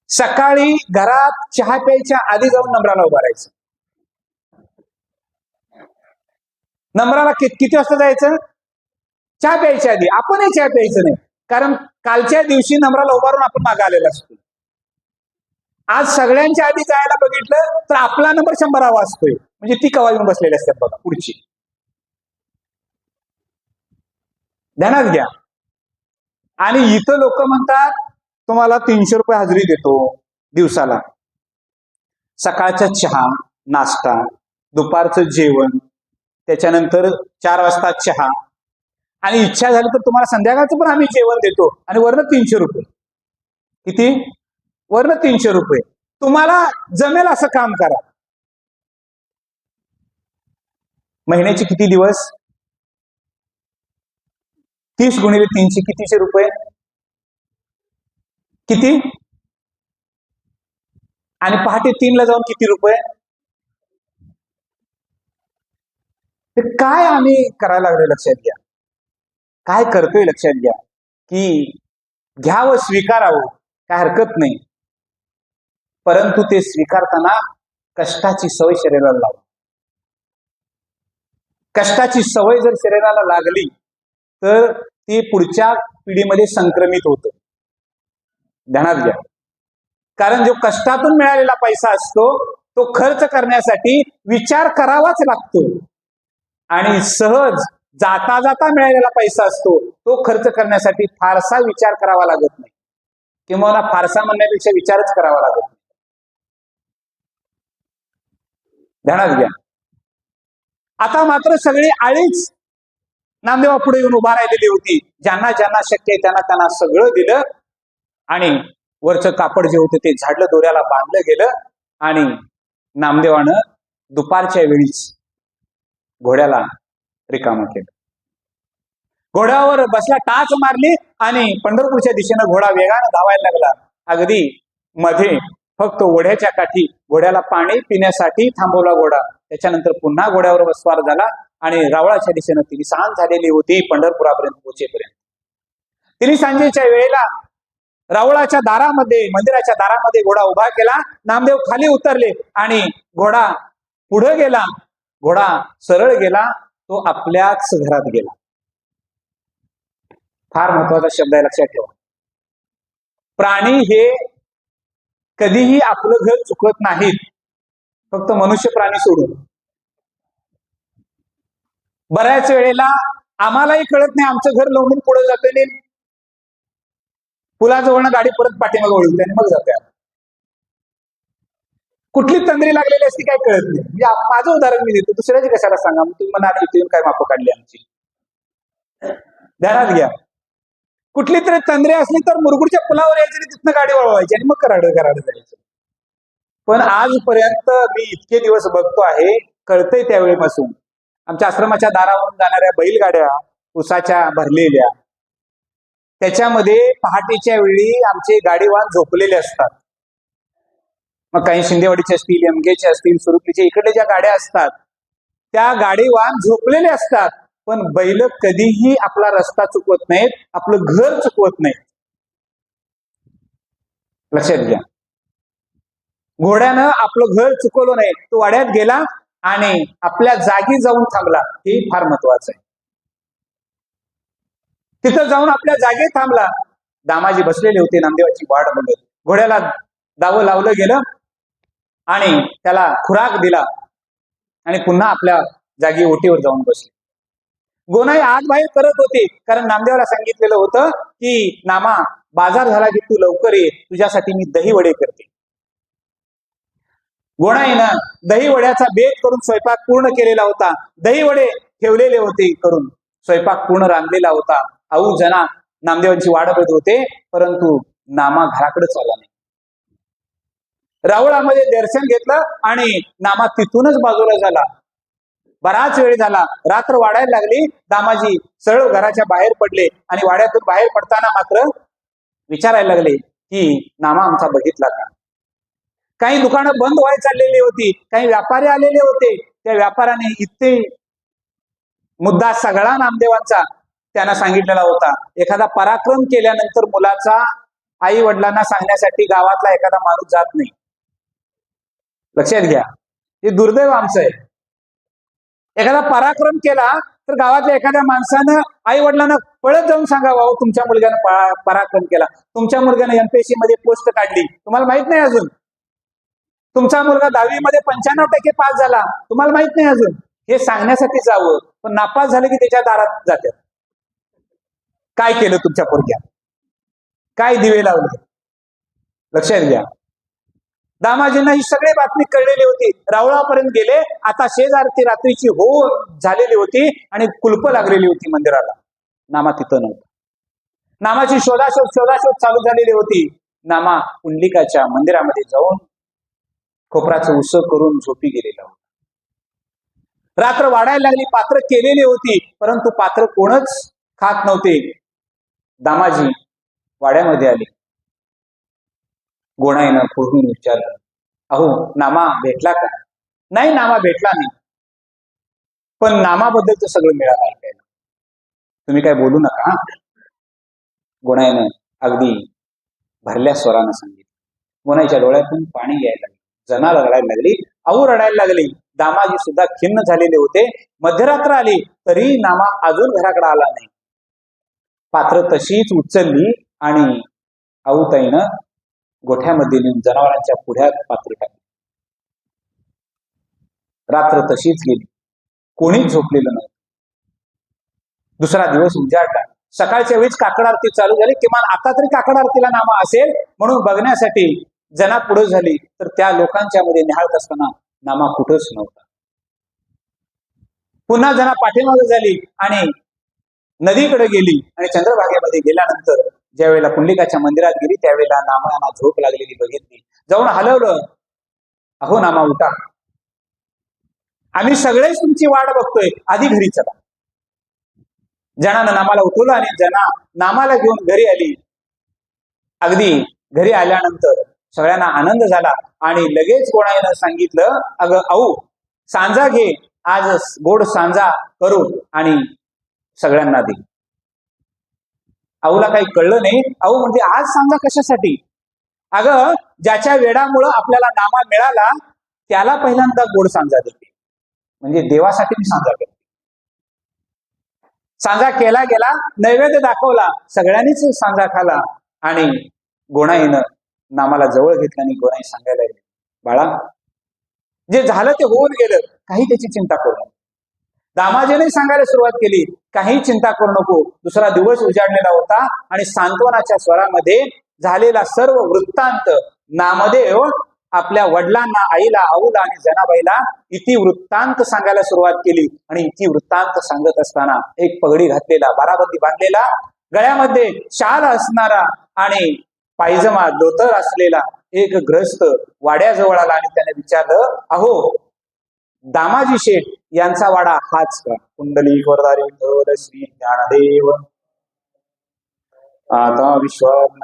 Speaker 1: सकाळी घरात चहा प्यायच्या आधी जाऊन नंबराला उभा राहायचं. नंबराला किती वाजता जायचं? चहा प्यायच्या आधी. आपणही चहा प्यायचं नाही, कारण कालच्या दिवशी नंबराला उभारून आपण मागे आलेला असतो. आज सगळ्यांच्या आधी जायला बघितलं तर आपला नंबर 100वा असतोय, म्हणजे ती कवा येऊन बसलेली असतात बघा पुढची. ध्यानात घ्या. आणि इथं लोक म्हणतात तुम्हाला 300 रुपये हजेरी देतो दिवसाला. सकाळचा चहा नाश्ता, दुपारचं जेवण, त्याच्यानंतर 4 वाजता चहा, आणि इच्छा झाली तर तुम्हाला संध्याकाळचं पण आम्ही जेवण देतो, आणि वरनं 300 रुपये. किती? वरनं 300 रुपये. तुम्हाला जमेल असं काम करा. महिन्याचे किती दिवस? 30 गुणिले 300 कितीचे रुपये? किती? आणि पहाटे 3ला जाऊन किती रुपये? काय आम्ही करायला लागलो लक्षात घ्या, काय करतोय लक्षात घ्या, की घ्यावं स्वीकारावं काय हरकत नाही, परंतु ते स्वीकारताना कष्टाची सवय शरीराला लावा. कष्टाची सवय जर शरीराला लागली तर ती पुढच्या पिढीमध्ये संक्रमित होतं. ध्यानात घ्या. कारण जो कष्टातून मिळालेला पैसा असतो तो खर्च करण्यासाठी विचार करावाच लागतो, आणि सहज जाता जाता मिळालेला पैसा असतो तो खर्च करण्यासाठी फारसा विचार करावा लागत नाही, किंवा फारसा म्हणण्यापेक्षा विचारच करावा लागत नाही. ध्यानात घ्या. आता मात्र सगळी आळीच नामदेवा पुढे येऊन उभा राहिलेली होती. ज्यांना ज्यांना शक्य आहे त्यांना त्यांना सगळं दिलं आणि वरचं कापड जे होतं ते झाडलं, दोऱ्याला बांधलं गेलं आणि नामदेवानं दुपारच्या वेळीच घोड्याला रिकामं केलं. घोड्यावर बसला, टाच मारली आणि पंढरपूरच्या दिशेनं घोडा वेगानं धावायला लागला. अगदी मध्ये फक्त ओढ्याच्या काठी घोड्याला पाणी पिण्यासाठी थांबवला घोडा. त्याच्यानंतर पुन्हा घोड्यावर स्वार झाला आणि रावळाच्या दिशेनं तिने सांज झालेली होती पंढरपुरापर्यंत पोहोचेपर्यंत. तिने सांजेच्या वेळेला रावळाच्या दारामध्ये, मंदिराच्या दारामध्ये घोडा उभा केला. नामदेव खाली उतरले आणि घोडा पुढे गेला. घोडा सरळ गेला, तो आपल्याच घरात गेला. फार महत्वाचा शब्द आहे, लक्षात ठेवा. प्राणी हे कधीही आपलं घर चुकत नाहीत, फक्त मनुष्य प्राणी सोडून. बऱ्याच वेळेला आम्हालाही कळत नाही आमचं घर लावून पुढे जाते, पुलाजवळ गाडी परत पाठीमागे वळवते आणि मग जाते. कुठली तंद्री लागलेली असती काय कळत नाही. म्हणजे माझं उदाहरण मी देतो, दुसऱ्याची कशाला सांगा. तुम्ही म्हणाल इथे काय माप काढली आमची. ध्यानात घ्या, कुठली तरी तंद्री असली तर मुरगुडच्या पुलावर यायची आणि तिथनं गाडी वळवायची आणि मग कराड जायचं. पण आजपर्यंत मी इतके दिवस बघतो आहे, कळतंय त्यावेळेपासून आमच्या आश्रमाच्या दारावरून जाणाऱ्या बैलगाड्या उसाच्या भरलेल्या, त्याच्यामध्ये पहाटेच्या वेळी आमचे गाडीवान झोपलेले असतात. मग काही शिंदेवाडीचे असतील, एमकेचे असतील, सुरुपीचे इकडे ज्या गाड्या असतात त्या गाडीवान झोपलेले असतात. पण बैल कधीही आपला रस्ता चुकवत नाहीत, आपलं घर चुकवत नाहीत. लक्षात घ्या, घोड्यानं आपलं घर चुकवलं नाही. तो वाड्यात गेला आणि आपल्या जागी जाऊन थांबला. हे फार महत्वाचं आहे. तिथं जाऊन आपल्या जागी थांबला. दामाजी बसलेले होते नामदेवाची वाट बघत. घोड्याला दावं लावलं गेलं आणि त्याला खुराक दिला आणि पुन्हा आपल्या जागी ओटीवर जाऊन बसले. गोनाई आत बाहेर करत होते, कारण नामदेवाला सांगितलेलं होतं की नामा, बाजार झाला की तू लवकर ये, तुझ्यासाठी मी दही वडे करते. गोनाईनं दही वड्याचा बेत करून स्वयंपाक पूर्ण केलेला होता. दही वडे ठेवलेले होते करून, स्वयंपाक पूर्ण रांधलेला होता. आऊ जना नामदेवांची वाट बघत होते, परंतु नामा घराकडे चालला नाही. रावळामध्ये दर्शन घेतलं आणि नामा तिथूनच बाजूला झाला. बराच वेळ झाला, रात्र वाढायला लागली. दामाजी सरळ घराच्या बाहेर पडले आणि वाड्यातून बाहेर पडताना मात्र विचारायला लागले की नामा आमचा बघितला का. काही दुकानं बंद व्हायला चाललेली होती, काही व्यापारी आलेले होते. त्या व्यापाऱ्याने इथे मुद्दा सगळा नामदेवांचा त्यांना सांगितलेला होता. एखादा पराक्रम केल्यानंतर मुलाचा आई वडिलांना सांगण्यासाठी गावातला एखादा माणूस जात नाही. लक्षात घ्या, हे दुर्दैव आमचं आहे. एखादा पराक्रम केला तर गावातल्या एखाद्या माणसानं आई वडिलांना पळत जाऊन सांगावं, तुमच्या मुलग्यानं पराक्रम केला, तुमच्या मुलग्यानं एमपीएससी मध्ये पोस्ट काढली, तुम्हाला माहित नाही अजून. तुमचा मुलगा 10वी मध्ये 95% पास झाला, तुम्हाला माहित नाही अजून. हे सांगण्यासाठी जावं, पण नापास झाले की त्याच्या दारात जातात. काय केलं तुमच्या पोरग्यात, काय दिवे लावले. लक्षात घ्या, दामाजींना ही सगळी बातमी कळलेली होती. रावळापर्यंत गेले. आता शेजारची रात्रीची हो झालेली होती आणि कुलप लागलेली होती मंदिराला. नामा तिथं नव्हता. नामाची शोधाशोध चालू झालेली होती. नामा पुंडलिकाच्या मंदिरामध्ये जाऊन खोपराचं उस करून झोपी गेलेला होता. रात्र वाढायला लागली. पात्र केलेली होती, परंतु पात्र कोणच खात नव्हते. दामाजी वाड्यामध्ये आले. गोणाईनं पुढून विचारलं, अहो नामा भेटला का. नाही, नामा भेटला नाही, पण नामाबद्दलचं सगळं मिळालं ऐकायला. तुम्ही काय बोलू नका. गोणाईनं अगदी भरल्या स्वरानं सांगितलं. गोणाईच्या डोळ्यातून पाणी यायला लागलं. जनाला रडायला लागली. अहो रडायला लागली. दामाजी सुद्धा खिन्न झालेले होते. मध्यरात्र आली तरी नामा अजून घराकडे आला नाही. पात्र तशीच उचलली आणि आऊताईनं गोठ्यामध्ये नेऊन जनावरांच्या पुढ्यात पात्र टाकली. रात्र तशीच गेली. कोणीच झोपलेलं नव्हतं. दुसरा दिवस उजाडला. सकाळच्या वेळीच काकड आरती चालू झाली. किमान आता तरी काकड आरतीला नामा असेल म्हणून बघण्यासाठी जना पुढे झाली. तर त्या लोकांच्या मध्ये निहाळत असताना नामा कुठंच नव्हता. पुन्हा जना पाठीमागे झाली आणि नदीकडे गेली आणि चंद्रभागेमध्ये गेल्यानंतर ज्या वेळेला पुंडलिकाच्या मंदिरात गेली त्यावेळेला नामांना झोप लागलेली बघितली. जाऊन हलवलं. अहो नामा उठा, आम्ही सगळेच तुमची वाट बघतोय, आधी घरी चला. जनानं नामाला उठवलं आणि जना नामाला घेऊन घरी आली. अगदी घरी आल्यानंतर सगळ्यांना आनंद झाला आणि लगेच कोणाला सांगितलं, अगं आऊ सांजा घे, आज गोड सांजा करू आणि सगळ्यांना दे. आऊला काही कळलं नाही. आऊ म्हणजे आज सांजा कशासाठी? अगं ज्याच्या वेडामुळं आपल्याला नामा मिळाला त्याला पहिल्यांदा गोड सांजा देते, म्हणजे देवासाठी मी सांजा करते. सांजा केला गेला, नैवेद्य दाखवला, सगळ्यांनीच सांजा खाला आणि गोणाईनं नामाला जवळ घेतलं आणि गोणाई सांगायला लागली, बाळा जे झालं ते होऊन गेलं, काही त्याची चिंता करू नको. दामाजीने सांगायला सुरुवात केली, काही चिंता करू नको. दुसरा दिवस उजाडलेला होता आणि सांत्वनाच्या स्वरामध्ये झालेला सर्व वृत्तांत नामदेव आपल्या वडिलांना, आईला, आऊला आणि जनाबाईला इति वृत्तांत सांगायला सुरुवात केली. आणि इति वृत्तांत सांगत असताना एक पगडी घातलेला, बाराबंदी बांधलेला, गळ्यामध्ये शाल असणारा आणि पायजमा धोतर असलेला एक ग्रस्त वाड्याजवळ आला आणि त्याने विचारलं, अहो दामाजी शेठ यांचा वाडा हाच का? कुंडलिक वरदारी विठ्ठल श्री ज्ञानदेव. आता विश्वास